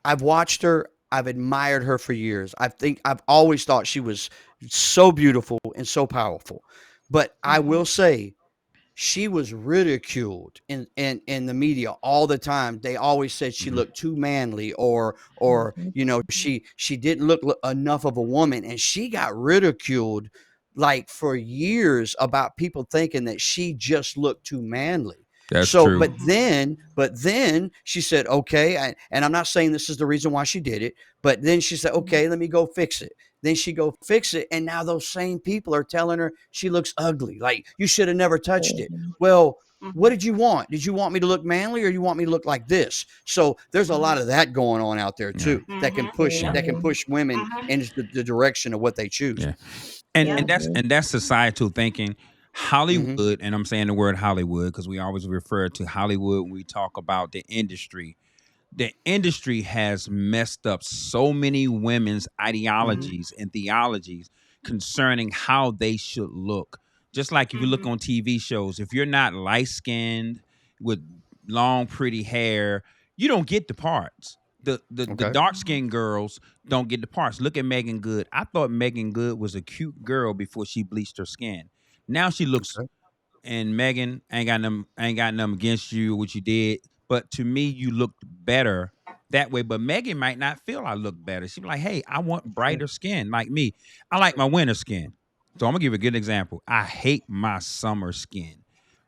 I've watched her. I've admired her for years. I've always thought she was so beautiful and so powerful. But I Hmm. will say she was ridiculed in the media all the time. They always said she Hmm. looked too manly, or Mhm. she didn't look enough of a woman, and she got ridiculed like for years about people thinking that she just looked too manly. That's So, true. but then she said, okay, and I'm not saying this is the reason why she did it, but then she said, okay, let me go fix it. Then she go fix it, and now those same people are telling her she looks ugly. Like, you should have never touched it. Mhm. Well, what Hmm. did you want? Did you want me to look manly, or you want me to look like this? So there's a lot Hmm. of that going on out there Yeah. too that can Hmm. push Yep. Yeah. women Hmm. into the direction of what they choose. Yeah. And Yep. and that's Mhm. and that's societal thinking. Hmm. Hollywood, and I'm saying the word Hollywood because we always refer to Hollywood when we talk about the industry. The industry has messed up so many women's Hmm. ideologies and theologies concerning how they should look. Just like if you look Hmm. on TV shows, if you're not light skinned with long, pretty hair, you don't get the parts. The Okay. dark skinned girls don't get the parts. Look at Megan Good. I thought Megan Good was a cute girl before she bleached her skin. Now she looks, Okay. and Megan, I ain't got nothing against you, what you did. But to me, you looked better that way. But Megan might not feel I look better. She be like, hey, I want Sure. brighter skin like me. I like my winter skin. So I'm gonna give you a good example. I hate my summer skin.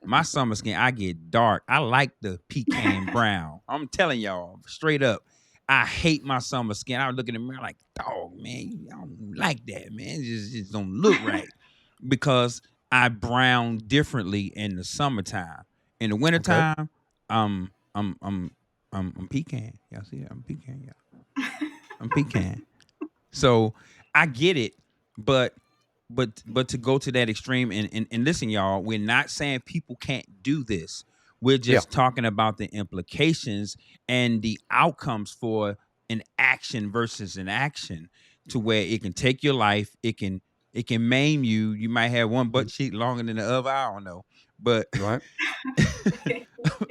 My summer skin, I get dark. I like the pecan brown. I'm telling y'all straight up. I hate my summer skin. I look in the mirror like, dog, man, I don't like that, man. It just don't look right. Because I brown differently in the summertime. In the Okay. wintertime, um, I'm pecan. Y'all see that? I'm pecan. Yeah, I'm pecan. So I get it, but but to go to that extreme and listen, y'all, we're not saying people can't do this. We're Yeah. just talking about the implications and the outcomes for an action versus an action to where it can take your life, it can maim you. You might have one butt Mhm. cheek longer than the other. I don't know. But Right.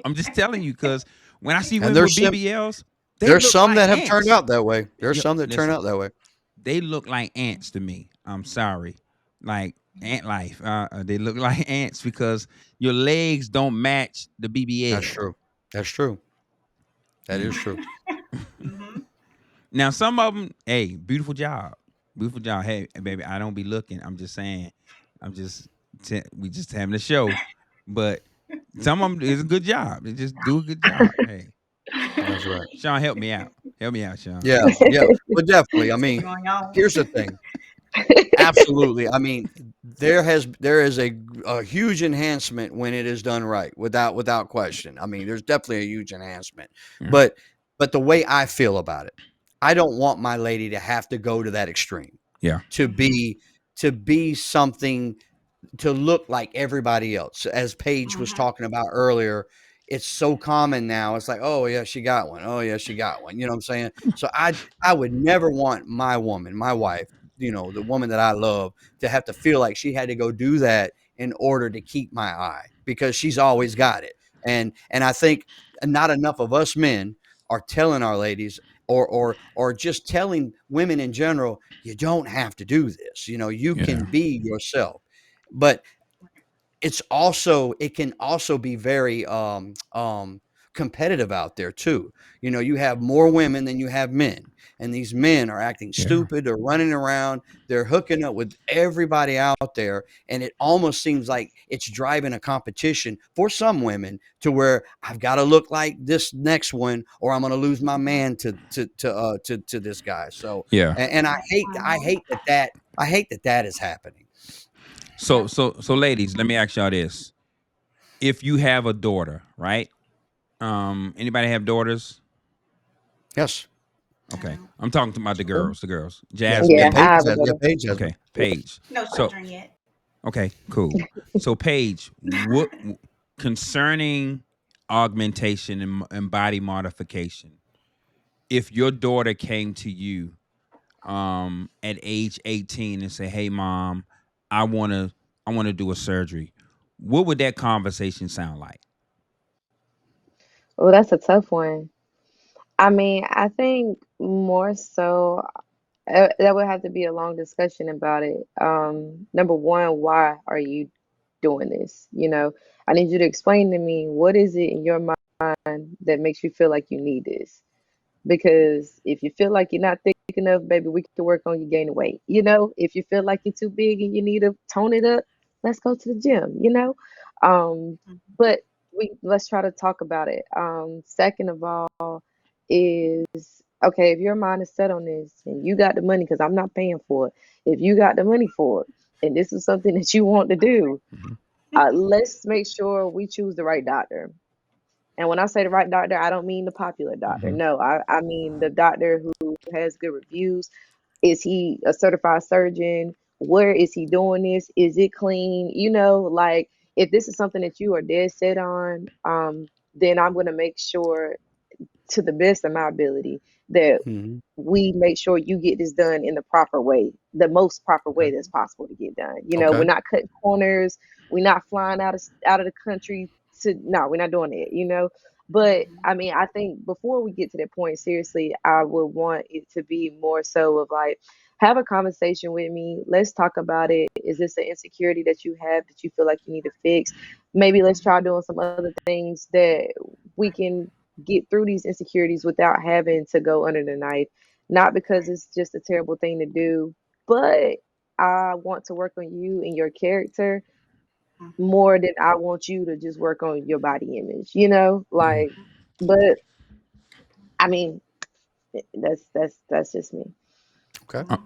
I'm just telling you, because when I see And women with BBLs, they there's look some like that have turned ants. out that way. There's Yo, some that turn listen, out that way. they look like ants to me. I'm sorry. Like ant life. They look like ants because your legs don't match the That's BBL. true. That's true. That is Yeah. true. Hmm. Now some of them, hey, beautiful job. Beautiful job. Hey, baby, I don't be looking. I'm just saying. I'm just we just having a show. But some of them is a good job. They just do a good job. Hey, That's right. Sean, help me out. Help me out, Sean. Yeah. Yeah. Well, definitely. I What's mean, going on? here's the thing. Absolutely. I mean, there is a huge enhancement when it is done right, without question. I mean, there's definitely a huge enhancement. Yeah. But the way I feel about it, I don't want my lady to have to go to that extreme Yeah. to Hmm. be something, to look like everybody else. As Paige was Hmm. talking about earlier, it's so common now. It's like, oh yeah, she got one. Oh yeah, she got one. You know what I'm saying? So I would never want my woman, my wife, the woman that I love, to have to feel like she had to go do that in order to keep my eye, because she's always got it. And I think not enough of us men are telling our ladies, or just telling women in general, you don't have to do this. You Yeah. can be yourself. But it can also be very competitive out there too. You have more women than you have men, and these men are acting Yeah. stupid. They're running around, they're hooking up with everybody out there, and it almost seems like it's driving a competition for some women, to where I've got to look like this next one, or I'm going to lose my man to this guy. So, Yeah. and I hate that is happening. So ladies, let me ask y'all this. If you have a daughter, right? Anybody have daughters? Yes. Okay. I'm talking about the girls, Yes. Yeah. Jasmine. Paige has. Yeah. Paige has one. Okay, Paige. No So, children yet. okay, cool. So Paige, what concerning augmentation and body modification, if your daughter came to you at age 18 and say, "Hey mom, I want to do a surgery." What would that conversation sound like? Well, that's a tough one. I mean, I think more so that would have to be a long discussion about it. Number one, why are you doing this? I need you to explain to me, what is it in your mind that makes you feel like you need this? Because if you feel like you're not thick enough, baby, we can work on you gaining weight. If you feel like you're too big and you need to tone it up, let's go to the gym. But let's try to talk about it. Second of all, is okay, if your mind is set on this and you got the money, because I'm not paying for it. If you got the money for it and this is something that you want to do, Mhm. let's make sure we choose the right doctor. And when I say the right doctor, I don't mean the popular doctor. Mhm. No, I mean the doctor who has good reviews. Is he a certified surgeon? Where is he doing this? Is it clean? Like, if this is something that you are dead set on, then I'm going to make sure, to the best of my ability, that Mm-hmm. we make sure you get this done in the proper way, the most proper way Okay. that's possible to get done. We're Okay. not cutting corners. We're not flying out of the country to, no, we're not doing it. But I mean, I think before we get to that point, seriously, I would want it to be more so of like, have a conversation with me. Let's talk about it. Is this an insecurity that you have that you feel like you need to fix? Maybe let's try doing some other things that we can get through these insecurities without having to go under the knife. Not because it's just a terrible thing to do, but I want to work on you and your character more than I want you to just work on your body image. Mhm. Like, but I mean, that's just me. Okay. Uh,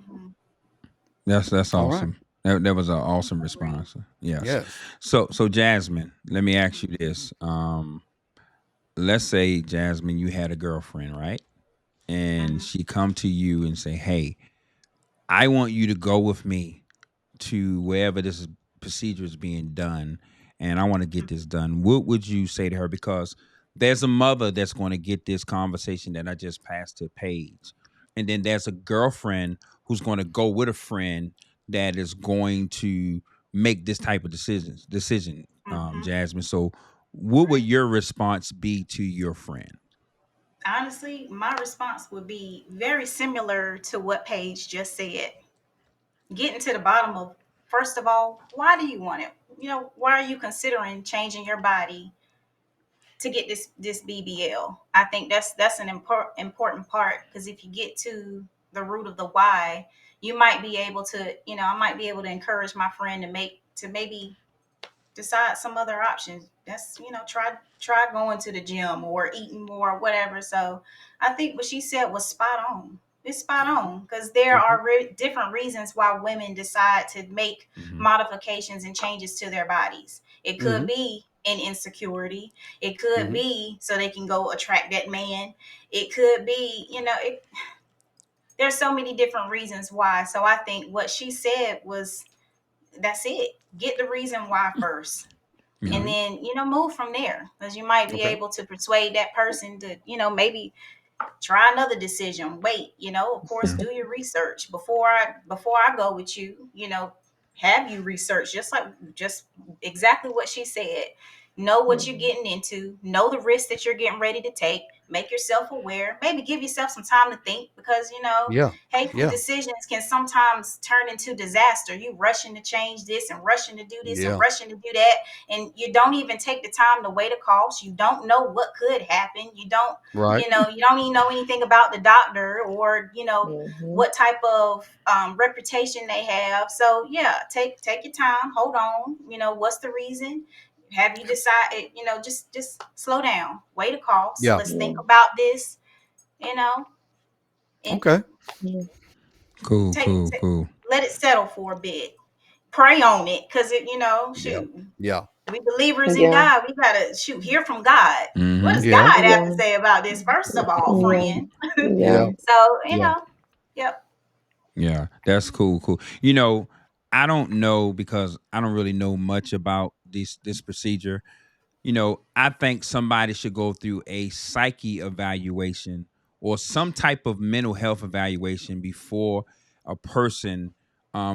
that's All right. awesome. That was an awesome response. Yes. Yes. So Jasmine, let me ask you this. Let's say, Jasmine, you had a girlfriend, right? And she come to you and say, "Hey, I want you to go with me to wherever this procedure is being done, and I want to get this done." What would you say to her? Because there's a mother that's going to get this conversation that I just passed to Paige, and then there's a girlfriend who's going to go with a friend that is going to make this type of decision. Jasmine. So, what would your response be to your friend? Honestly, my response would be very similar to what Paige just said. Getting to the bottom of, first of all, why do you want it? Why are you considering changing your body to get this BBL? I think that's an important part, because if you get to the root of the why, you might be able to, I might be able to encourage my friend to maybe decide some other options. That's, try going to the gym or eating more or whatever. So I think what she said was spot on. It's spot on, because there Mm-hmm. are different reasons why women decide to make Mhm. modifications and changes to their bodies. It could Mm-hmm. be an insecurity. It could Mm-hmm. be so they can go attract that man. It could be, there's so many different reasons why. So I think what she said was, that's it. Get the reason why first. and then move from there, because you might be Okay. able to persuade that person to maybe try another decision. Wait, of course, do your research before I go with you. Have you research, just exactly what she said. Know what you're getting into. Know the risk that you're getting ready to take. Make yourself aware. Maybe give yourself some time to think, because Yeah. hateful Yeah. decisions can sometimes turn into disaster. You rushing to change this and rushing to do this and Yeah. rushing to do that, and you don't even take the time to weigh the cost. You don't know what could happen. You don't Right. you don't even know anything about the doctor, or what type of reputation they have. So yeah, take your time, hold on. What's the reason? Have you decided? Just slow down, weigh the cost. Yeah. Let's think about this. And Okay. Cool, take, cool, cool. let it settle for a bit. Pray on it, because Yeah. shoot, Yeah. we believers in Yeah. God. We gotta hear from God. What does Yeah. God have to Yeah. say about this? First of all, Yeah. friend. Yeah. Yeah. So Yeah. yep. Yeah, that's cool, cool. I don't know, because I don't really know much about this procedure. I think somebody should go through a psyche evaluation or some type of mental health evaluation before a person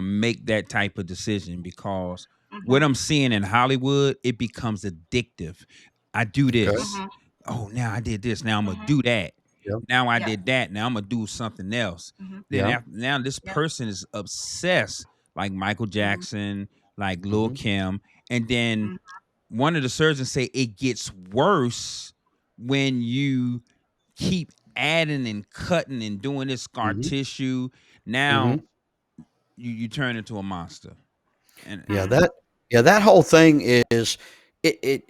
make that type of decision, because what Mm-hmm. I'm seeing in Hollywood, it becomes addictive. I do Okay. this. Mm-hmm. Oh, now I did this. Now I'm gonna Mm-hmm. do that. Yep. Now I Yep. did that. Now I'm gonna do something else. Mm-hmm. Then Yeah. now this Yep. person is obsessed, like Michael Mm-hmm. Jackson, like Lil Mm-hmm. Kim, and then Mm-hmm. one of the surgeons say it gets worse when you keep adding and cutting and doing this scar Mm-hmm. tissue. Mm-hmm. Now you turn into a monster. And Yeah. Mm-hmm. That whole thing is it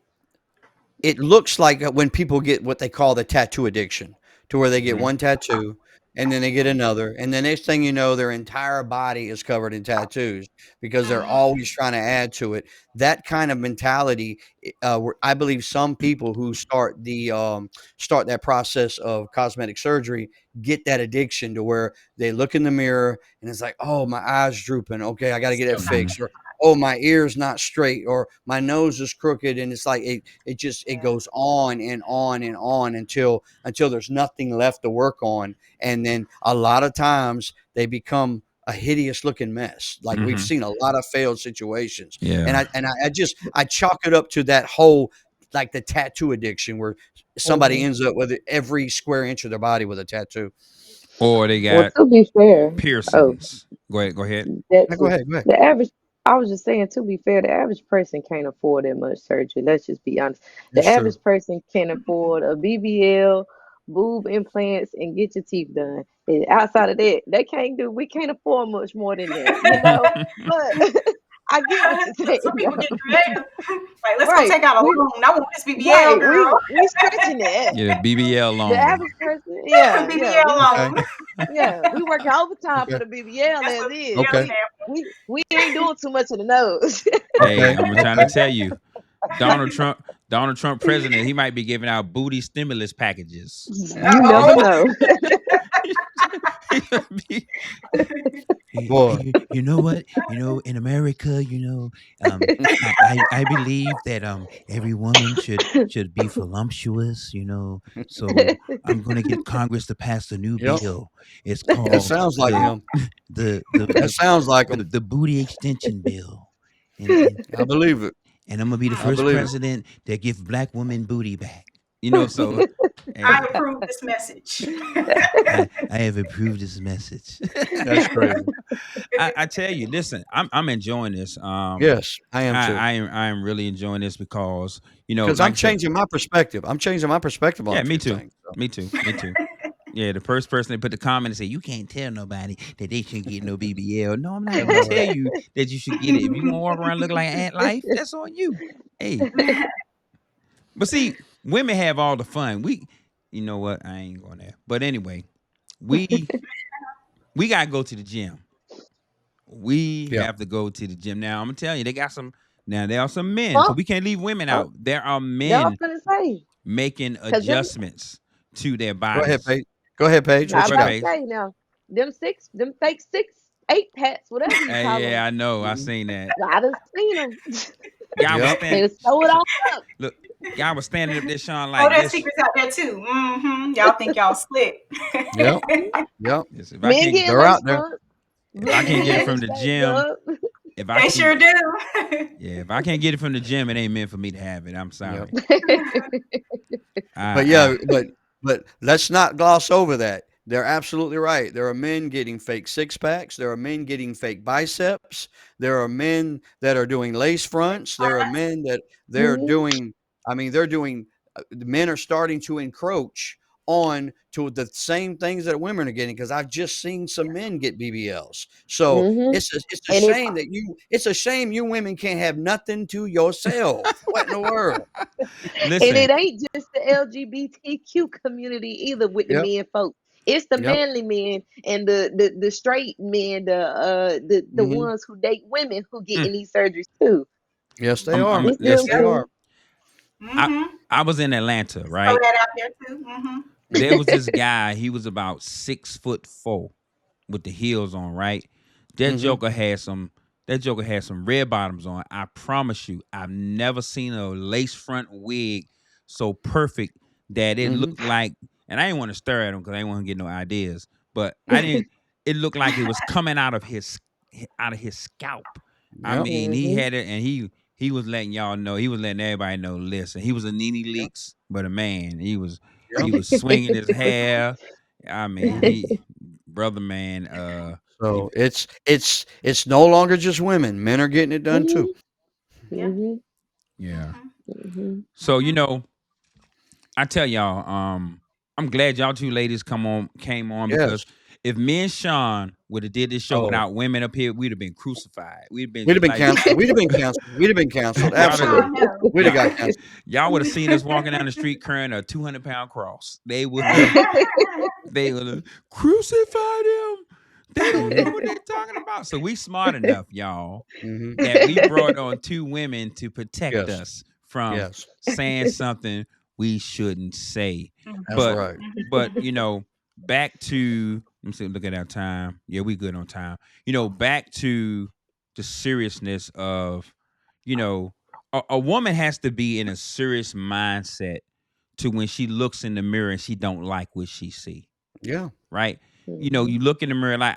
it looks like when people get what they call the tattoo addiction, to where they get Mhm. one tattoo and then they get another, and the next thing you know, their entire body is covered in tattoos because they're Mm-hmm. always trying to add to it. That kind of mentality, I believe some people who start that process of cosmetic surgery get that addiction, to where they look in the mirror and it's like, oh, my eyes drooping. Okay, I got to get it Still not. Mhm. fixed. Or, oh, my ear's not straight, or my nose is crooked, and it's like it Yeah. goes on and on and on until there's nothing left to work on, and then a lot of times they become a hideous looking mess. Like, we've Mhm. seen a lot of failed situations, and Yeah. I chalk it up to that whole, like, the tattoo addiction, where somebody Mhm. ends up with every square inch of their body with a tattoo. Or they Well, got to be fair, oh, piercings. Go ahead. Go ahead. that Now, go too. ahead, go ahead. The average, I was just saying, to be fair, the average person can't afford that much surgery. Let's just be honest. The That's true. average person can afford a BBL, boob implants, and get your teeth done. And outside of that, we can't afford much more than that. But I get what you're saying, Some people get though. creative. Like, let's go Right. take out a We loan. I want this BBL right. girl. We stretching that. Yeah, BBL The loan. average person, yeah, BBL Okay. loan. we working overtime for Okay. the BBL That's as what is. BBL Okay. stand We ain't doing too much of the nose. Hey, Okay. I'm trying to Okay. tell you, Donald Trump, Donald Trump president, he might be giving out booty stimulus packages. You never for. know. Boy. You know what? In America, I believe that every woman should be voluptuous. So I'm going to get Congress to pass a new Yep. bill. It's That called sounds like the him. the the That the, sounds like him. the booty extension bill, and I believe it. and I'm gonna be the I first believe it. president that give black women booty back. So I hey, approve this message. I have approved this message. That's crazy. I tell you, listen, I'm enjoying this. Yes, I am too. I am really enjoying this because Because like I'm I said, changing my perspective. I'm changing my perspective on yeah, a me few too, things. So. me too, me too. Yeah, the first person that put the comment and say you can't tell nobody that they shouldn't get no BBL. No, I'm not I gonna know, right? tell you that you should get it. If you want to walk around looking like Ant Life, that's on you. Hey, but see, women have all the fun. You know what? I ain't going there. But anyway, we we gotta go to the gym. We Yeah. have to go to the gym. Now I'm gonna tell you, they got some. Now there are some men, so Well, we can't leave women oh, out. There are no, I was men gonna say, making cause them, adjustments to their Go ahead, bodies. Paige. Go ahead, Paige. I What was you Go ahead, got? about to Paige. say now, them fake 6'8" hats, whatever you call Yeah, them. I know. I Mhm. seen that. I done seen them. y'all was Yep. standing. They sew it all up. Look, y'all was standing up there, Sean, Oh, like there's this. secrets out there too. Y'all think y'all slick. Yep. Yep. Yes, Men get They're out lace there. fronts. if I can't Men get it get from it the straightened gym, up. if I They can't, sure do. yeah, if I can't get it from the gym, it ain't meant for me to have it. I'm Yep. sorry. But I yeah, but let's not gloss over that. They're absolutely right. There are men getting fake six packs. There are men getting fake biceps. There are men that are doing lace fronts. There are men that they're Mhm. doing. I mean, they're doing. The men are starting to encroach on to the same things that women are getting because I've just seen some men get BBLs. So Mhm. it's a And it shame that it's a shame you women can't have nothing to yourself. What in the world? and listen. it ain't just the LGBTQ community either with the Yep. men folks. It's the Yep. manly men and the straight men, the Hmm. ones who date women who get Mm, in these surgeries too. Yes, they are. It's Yes, them they listen. are. too. I Mm-hmm. I was in Atlanta, Throw right? that out there too. Mm-hmm. There was this guy. He was about 6'4" with the heels on, right? That Hmm. Joker had some. That Joker had some red bottoms on. I promise you, I've never seen a lace front wig so perfect that it Hmm. looked like. And I didn't want to stare at him because I didn't want to get no ideas. But I didn't. It looked like it was coming out of his scalp. I Yep. mean, he Mhm. had it, and he was letting y'all know. He was letting everybody know. Listen, he was a Nene Yep. Leaks, but a man. Yep. He was swinging his hair. I mean, Hmm. he brother man. If, So it's no longer just women. Men are getting it done too. Mhm. Yeah. Mhm. yeah. Mm-hmm. Mhm. So I tell y'all, I'm glad y'all two ladies came on because Yes. if me and Sean would have did this show Oh, without women up here, we'd have been crucified. We'd have been we'd have been like canceled. We'd have been canceled. We'd have been canceled. y'all Oh Absolutely. no. We'd have y'all got canceled. y'all would have seen us walking down the street carrying a 200-pound cross. They would have crucified him. They don't know Hmm. what they're talking about. So we smart enough, y'all, Hmm. that we brought on two women to protect Yes. us from Yes. saying something we shouldn't say. That's Mm-hmm. But right. but back to let me see, look at our time. Yeah, we good on time. Back to the seriousness of, a woman has to be in a serious mindset to when she looks in the mirror and she don't like what she see. Yeah. Right? Mhm. You look in the mirror like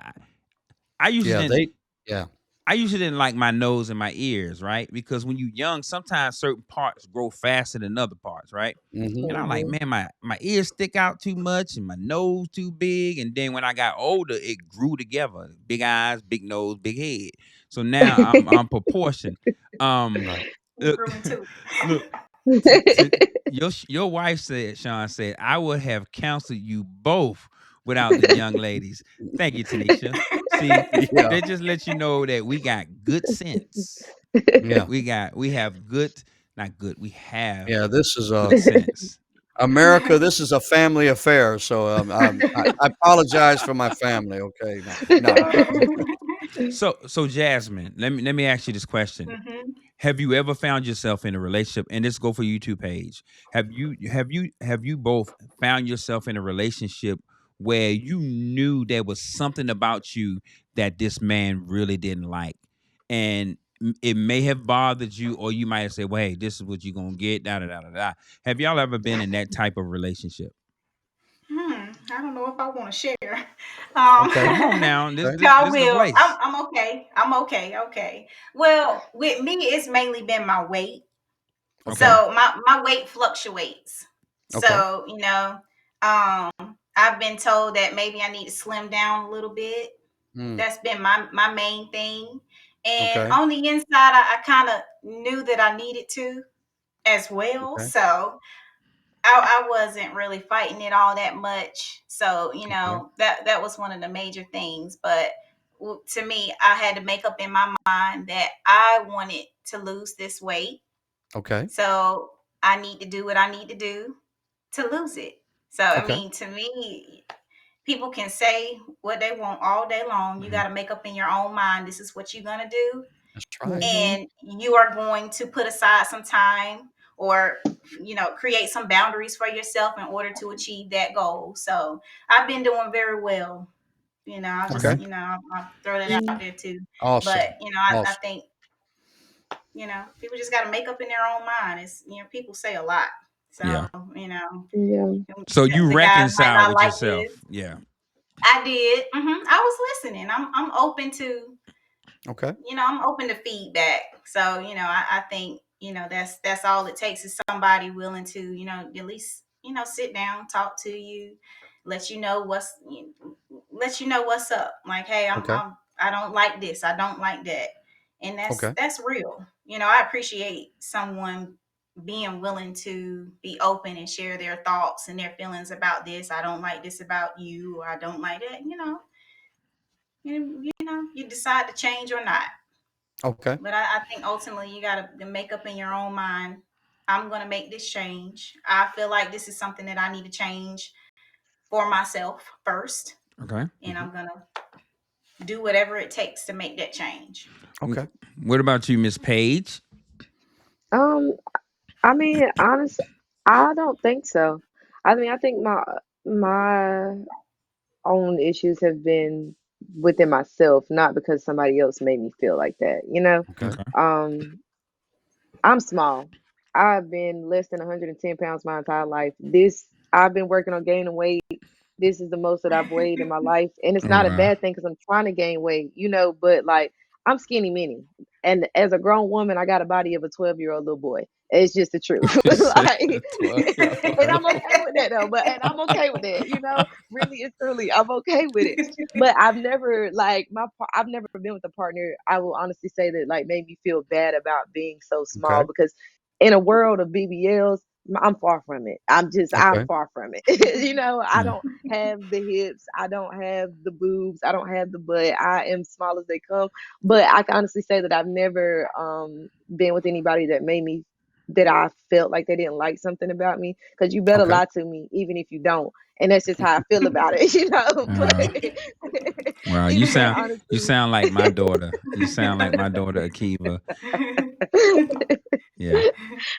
I usually Yeah. didn't Yeah. I usually didn't like my nose and my ears, right? Because when you're young, sometimes certain parts grow faster than other parts, right? Hmm. And I'm like, Mhm. man, my ears stick out too much and my nose too big. And then when I got older, it grew together. Big eyes, big nose, big head. So now I'm proportioned. Um, Right. We look, grew into. look, to your wife said, Sean said, I would have counseled you both without the young ladies. Thank you, Tanisha. See, Yeah. they just let you know that we got good sense. Yeah. We have good, not good. We have Yeah. This is good sense. America. This is a family affair. So I apologize for my family. Okay. No. No. So Jasmine, let me ask you this question. Mm-hmm. Have you ever found yourself in a relationship? And this go for you two, Paige. Have you both found yourself in a relationship where you knew there was something about you that this man really didn't like, and it may have bothered you, or you might have said, "Well, hey, this is what you're gonna get." Da da da da da. Have y'all ever been in that type of relationship? I don't know if I want to share. Okay. Come on now, this Okay. this I this is the will. place. I'm okay. I'm okay. Okay. Well, with me, it's mainly been my weight. Okay. Okay, So my weight fluctuates. Okay. So um, I've been told that maybe I need to slim down a little bit. Mm. That's been my main thing. And Okay. on the inside, I kind of knew that I needed to as well. Okay. So I wasn't really fighting it all that much. So, Okay. that was one of the major things. But to me, I had to make up in my mind that I wanted to lose this weight. Okay. So I need to do what I need to do to lose it. So, I Okay. mean, to me, people can say what they want all day long. You Mhm. got to make up in your own mind, this is what you're going to do. That's right. Mhm. And you are going to put aside some time or create some boundaries for yourself in order to achieve that goal. So I've been doing very well. I'll Okay. just I'll throw that Mhm. out there too. Awesome. But I Awesome. think People just got to make up in their own mind. It's, people say a lot. Yeah. So, Yeah. So you the guys might reconcile not with like yourself. this. Yeah. I did. I was listening. I'm open to, Okay. I'm open to feedback. So, I think, that's all it takes is somebody willing to, at least, sit down, talk to you, let you know what's up. Like, hey, Okay. I don't like this. I don't like that. And Okay. that's real. I appreciate someone being willing to be open and share their thoughts and their feelings about this. I don't like this about you, or I don't like that. You decide to change or not. Okay. But I think ultimately you got to make up in your own mind. I'm going to make this change. I feel like this is something that I need to change for myself first. Okay. And I'm going to do whatever it takes to make that change. Okay. What about you, Miss Paige? Um, I mean, honest, I don't think so. I mean, I think my own issues have been within myself, not because somebody else made me feel like that, you know? Okay. Okay. I'm small. I've been less than 110 pounds my entire life. I've been working on gaining weight. This is the most that I've weighed in my life. And it's Oh not a wow. bad thing because I'm trying to gain weight, but like I'm skinny mini. And as a grown woman, I got a body of a 12-year-old little boy. It's just the truth. You said Like, 12-year-old. and I'm okay with that though. And I'm okay with that. Really and truly, I'm okay with it. But I've never I've never been with a partner. I will honestly say that like made me feel bad about being so small Okay. because in a world of BBLs, I'm far from it. I'm Okay. far from it. I Yeah. don't have the hips. I don't have the boobs. I don't have the butt. I am small as they come. But I can honestly say that I've never been with anybody that I felt like they didn't like something about me. Because you better Okay. lie to me, even if you don't. And that's just how I feel about it, Uh, But well, but you honestly, sound like my daughter. You sound like my daughter Akiva. Yeah.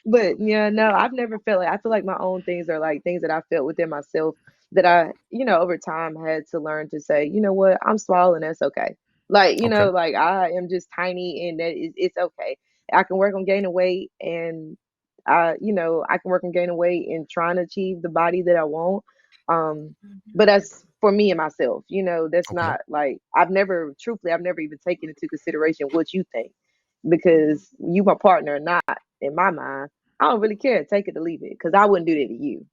but yeah, no, I've never felt like I feel like my own things are like things that I felt within myself that over time had to learn to say, you know what, I'm small and that's okay. Like, Okay. like I am just tiny and it's okay. I can work on gaining weight and I can work on gaining weight and trying to achieve the body that I want. Um, but that's for me and myself, that's Okay. not like truthfully, I've never even taken into consideration what you think because you my partner, not in my mind. I don't really care. Take it or leave it, because I wouldn't do that to you.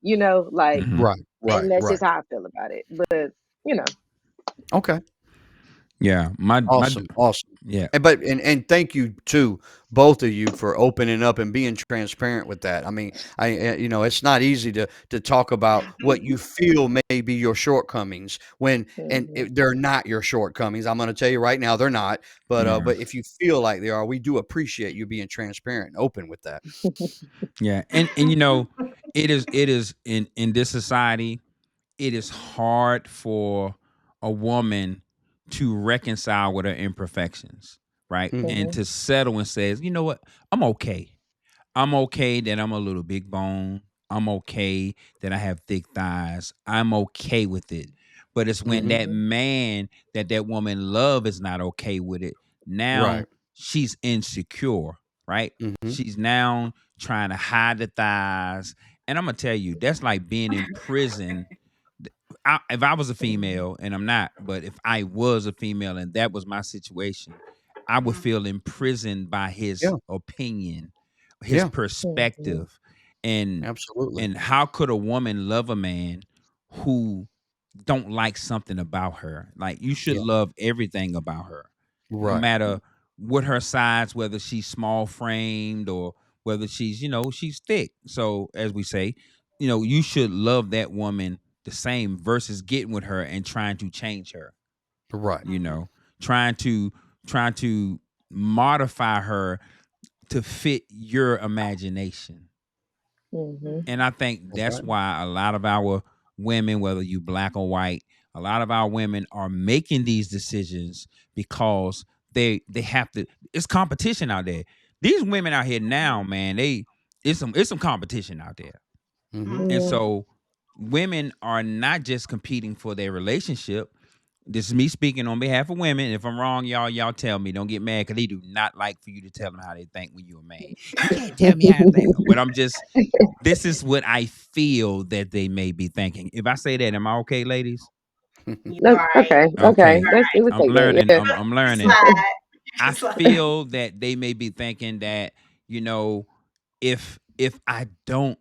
Like, Hmm. Right. Right. and that's Right. just how I feel about it. But you know, Okay. Yeah. My. Awesome. Awesome. Yeah. And thank you to both of you for opening up and being transparent with that. I mean, it's not easy to talk about what you feel may be your shortcomings mhm. they're not your shortcomings. I'm going to tell you right now, they're not. Yeah. But if you feel like they are, we do appreciate you being transparent and open with that. Yeah. And it is in this society, it is hard for a woman to reconcile with her imperfections, right? Hmm. And Mhm. to settle and says, you know what, I'm okay. I'm okay that I'm a little big bone. I'm okay that I have thick thighs. I'm okay with it. But it's when Hmm. that Mhm. man that woman love is not okay with it. Right. Now she's insecure, right? Hmm. She's now trying to hide the thighs. And I'm gonna tell you, that's like being in prison. If I was a Mhm. female, and I'm not, but if I was a female and that was my situation, I would feel imprisoned by his Yeah. opinion, his Yeah. Mhm. perspective, and Absolutely. how could a woman love a man who don't like something about her? Like, you should Yeah. love everything about her, no Right. matter what her size, whether she's small framed or whether she's thick. So as we say, you should love that woman the same versus getting with her and trying to change her, Right. you know, trying to trying to modify her to fit your imagination. Mhm. And I think That's that's right. why a lot of our women, whether you black or white, a lot of our women are making these decisions because they have to. It's competition out there. These women out here now, man, it's some competition out there. Hmm. And Yeah. so women are not just competing for their relationship, This is me speaking on behalf of women. If I'm wrong, y'all tell me. Don't get mad because they do not like for you to tell them how they think when you're a man. You can't tell me how I think. But this is what I feel that they may be thinking. If I say that, am I okay, ladies? You right. Okay, Okay. let's see what I'm they get. learning. Yeah. I'm learning. Slide. I feel that they may be thinking that, if I don't,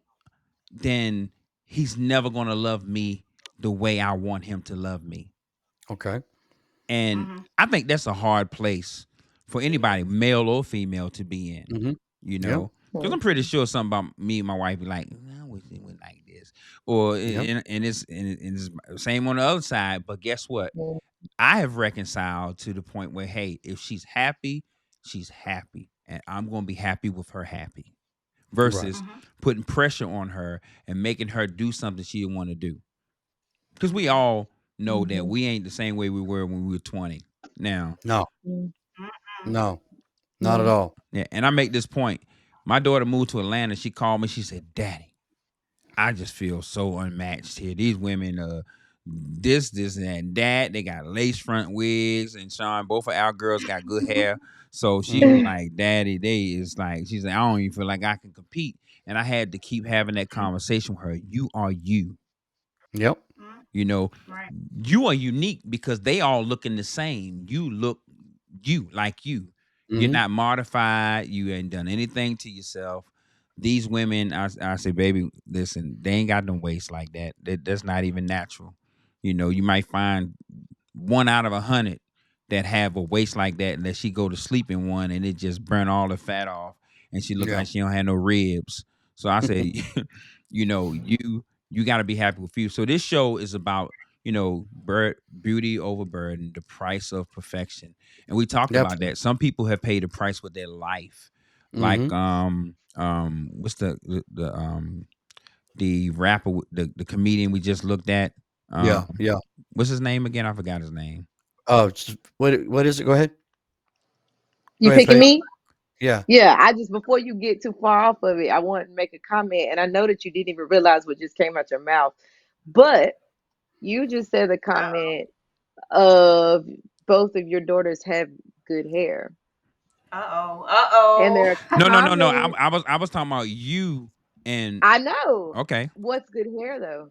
then he's never gonna love me the way I want him to love me. Okay. And Mm-hmm. I think that's a hard place for anybody, male or female, to be in. Mm-hmm. Yep. Because I'm pretty sure something about me and my wife be like, I wish it went like this, or Yep. and it's same on the other side. But guess what? I have reconciled to the point where, hey, if she's happy, and I'm gonna be happy with her happy, Right. versus putting pressure on her and making her do something she didn't want to do. Because we all know that we ain't the same way we were when we were 20. Now, No. Mm-hmm. No. Not at all. yeah, and I make this point. My daughter moved to Atlanta. She called me. She said, "Daddy, I just feel so unmatched here. These women, this, and that. They got lace front wigs, and Shann, both of our girls got good hair. So she was like, Daddy, she's like, I don't even feel like I can compete. And I had to keep having that conversation with her. You are you. Yep. Right. You are unique because they all looking the same. You look like you. You're not modified. You ain't done anything to yourself. These women, I say, baby, listen, they ain't got no waist like that. That's not even natural. You might find 1 out of 100 that have a waist like that, unless she go to sleep in one and it just burn all the fat off, and she look Yeah. like she don't have no ribs. So I say, you got to be happy with you. So this show is about beauty over burden, the price of perfection, and we talked about Definitely. that. Some people have paid a price with their life, like what's the rapper, the comedian we just looked at. Yeah. Yeah. What's his name again? I forgot his name. Oh, what is it? Go ahead. You Go ahead, picking Paige. me? Yeah. Yeah, I just before you get too far off of it, I want to make a comment, and I know that you didn't even realize what just came out your mouth, but you just said the comment of both of your daughters have good hair, Uh-oh. and there are No. comments. I was talking about you and I know okay. what's good hair though.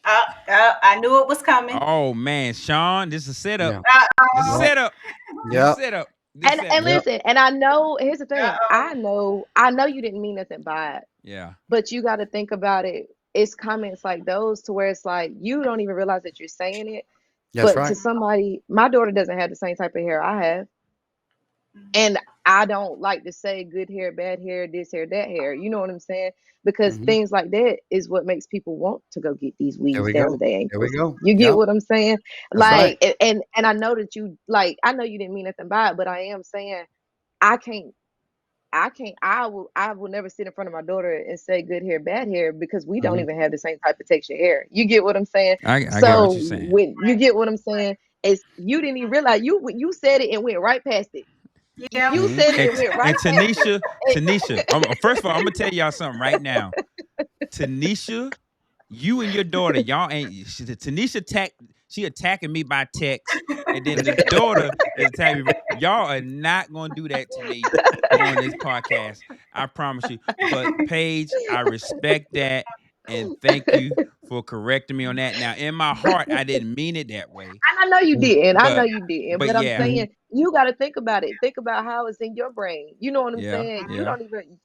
I knew it was coming. Oh man, Shann, this is a setup. Yeah. This is a Yep. setup. This is a Yep. setup. And Yep. listen, and I know here's the thing. Uh-oh. I know you didn't mean nothing by it, Yeah. but you got to think about it. It's comments like those to where it's like you don't even realize that you're saying it. That's But right. to somebody, my daughter doesn't have the same type of hair I have. And I don't like to say good hair, bad hair, this hair, that hair. You know what I'm saying? Because Mm-hmm. things like that is what makes people want to go get these There weaves we down to go. their There we ankles. go. You get Yep. what I'm saying? That's right. Like, and I know that you like. I know you didn't mean nothing by it, but I am saying I can't. I will never sit in front of my daughter and say good hair, bad hair because we don't Mm-hmm. even have the same type of texture hair. You get what I'm saying? I get what So you're saying. when you get what I'm saying, is you didn't even realize you said it and went right past it. Yeah. You Mm-hmm. said it And, and went and right past it. Tanisha, first of all, I'm gonna tell y'all something right now. Tanisha, you and your daughter, y'all ain't. She attacking me by text, and then the daughter is attacking me. Y'all are not gonna do that to me on this podcast. I promise you. But Paige, I respect that, and thank you for correcting me on that. Now, in my heart, I didn't mean it that way, And I know you didn't. I know but you didn't. but But I'm yeah, Mm-hmm. saying you got to think about it. Think about how it's in your brain. You know what I'm yeah, saying? You yeah, don't even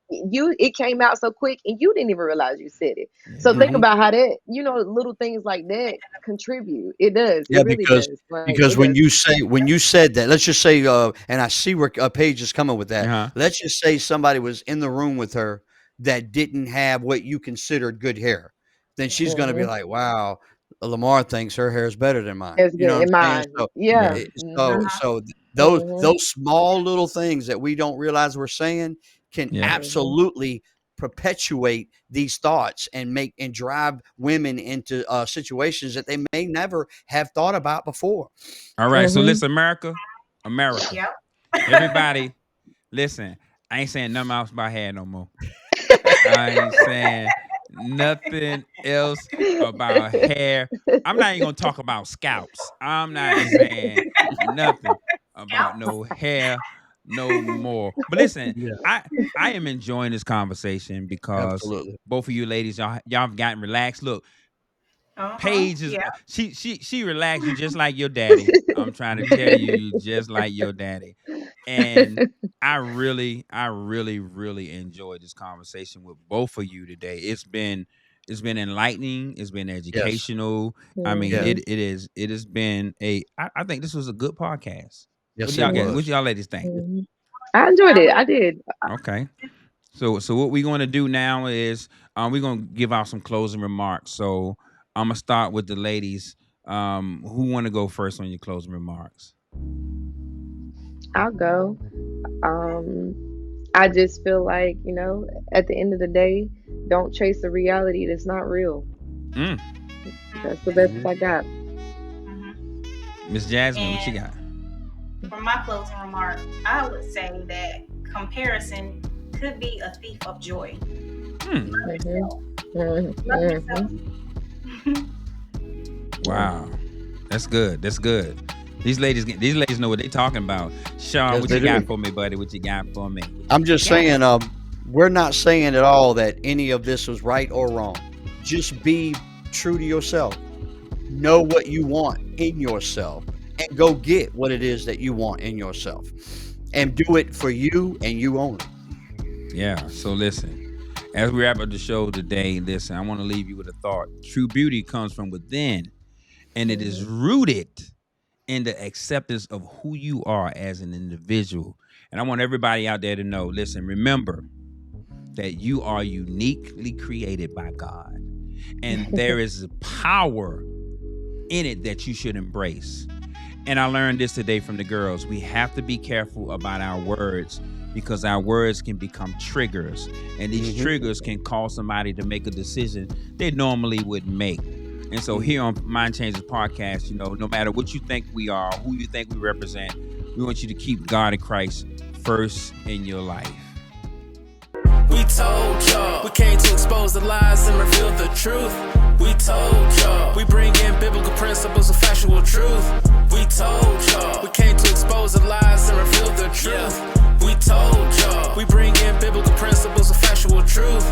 it came out so quick and you didn't even realize you said it. So yeah. think Mm-hmm. about how that, little things like that contribute. It does. Yeah, It really does. Like because it does. when you said that, let's just say, and I see where Paige is coming with Uh that. huh. Let's just say somebody was in the room with her that didn't have what you considered good hair. Then she's going to be Hmm. like, "Wow, Lamar thinks her hair is better than mine." It's You know good what I'm in saying? mine. So, Yeah. Yeah. it, Hmm. so, Uh-huh. so those Hmm. those small little things that we don't realize we're saying can Yeah. Hmm. absolutely perpetuate these thoughts and drive women into situations that they may never have thought about before. All right. So Hmm. listen, America, Yep. everybody, listen. I ain't saying nothing else about hair no more. I ain't saying nothing else about hair. I'm not even gonna talk about scalps. I'm not saying nothing about no hair no more. But listen, Yeah, I am enjoying this conversation because absolutely. both of you ladies, y'all have gotten relaxed. Look, Uh-huh. Paige is Yeah. she relaxed you just like your daddy. I'm trying to tell you, you just like your daddy. And I really enjoyed this conversation with both of you today. It's been enlightening, it's been Yes, educational. I mean, yes, Mhm. it has been I think this was a good podcast. What yes, do it y'all get? What was. y'all ladies think? Mhm. I enjoyed I it. really I did. Okay. So what we're going to do now is we're going to give out some closing remarks. So I'm going to start with the ladies. Who want to go first on your closing remarks? I'll go. Um, I just feel like, at the end of the day, don't chase a reality that's not real. Mm. That's the best Mhm. I got. Mhm. Miss Jasmine, what you And got? for my closing remark, I would say that comparison could be a thief of joy. Hmm. Love yourself. Love Mm-hmm. yourself. Wow. That's good. That's good. These ladies know what they talking about. Sean, Yes, what they you got do. for me, buddy? What you got for me? I'm just Got. saying, we're not saying at all that any of this was right or wrong. Just be true to yourself. Know what you want in yourself and go get what it is that you want in yourself. And do it for you and you only. Yeah. So listen, as we wrap up the show today, listen, I want to leave you with a thought. True beauty comes from within, and it is rooted in the acceptance of who you are as an individual. And I want everybody out there to know, listen, remember that you are uniquely created by God. And there is power in it that you should embrace. And I learned this today from the girls. We have to be careful about our words because our words can become triggers. And these triggers can cause somebody to make a decision they normally wouldn't make. And so here on Mind Changers Podcast, no matter what you think we are, who you think we represent, we want you to keep God and Christ first in your life. We told y'all we came to expose the lies and reveal the truth. We told y'all we bring in biblical principles of factual truth. We told y'all we came to expose the lies and reveal the truth. We told y'all we bring in biblical principles of factual truth.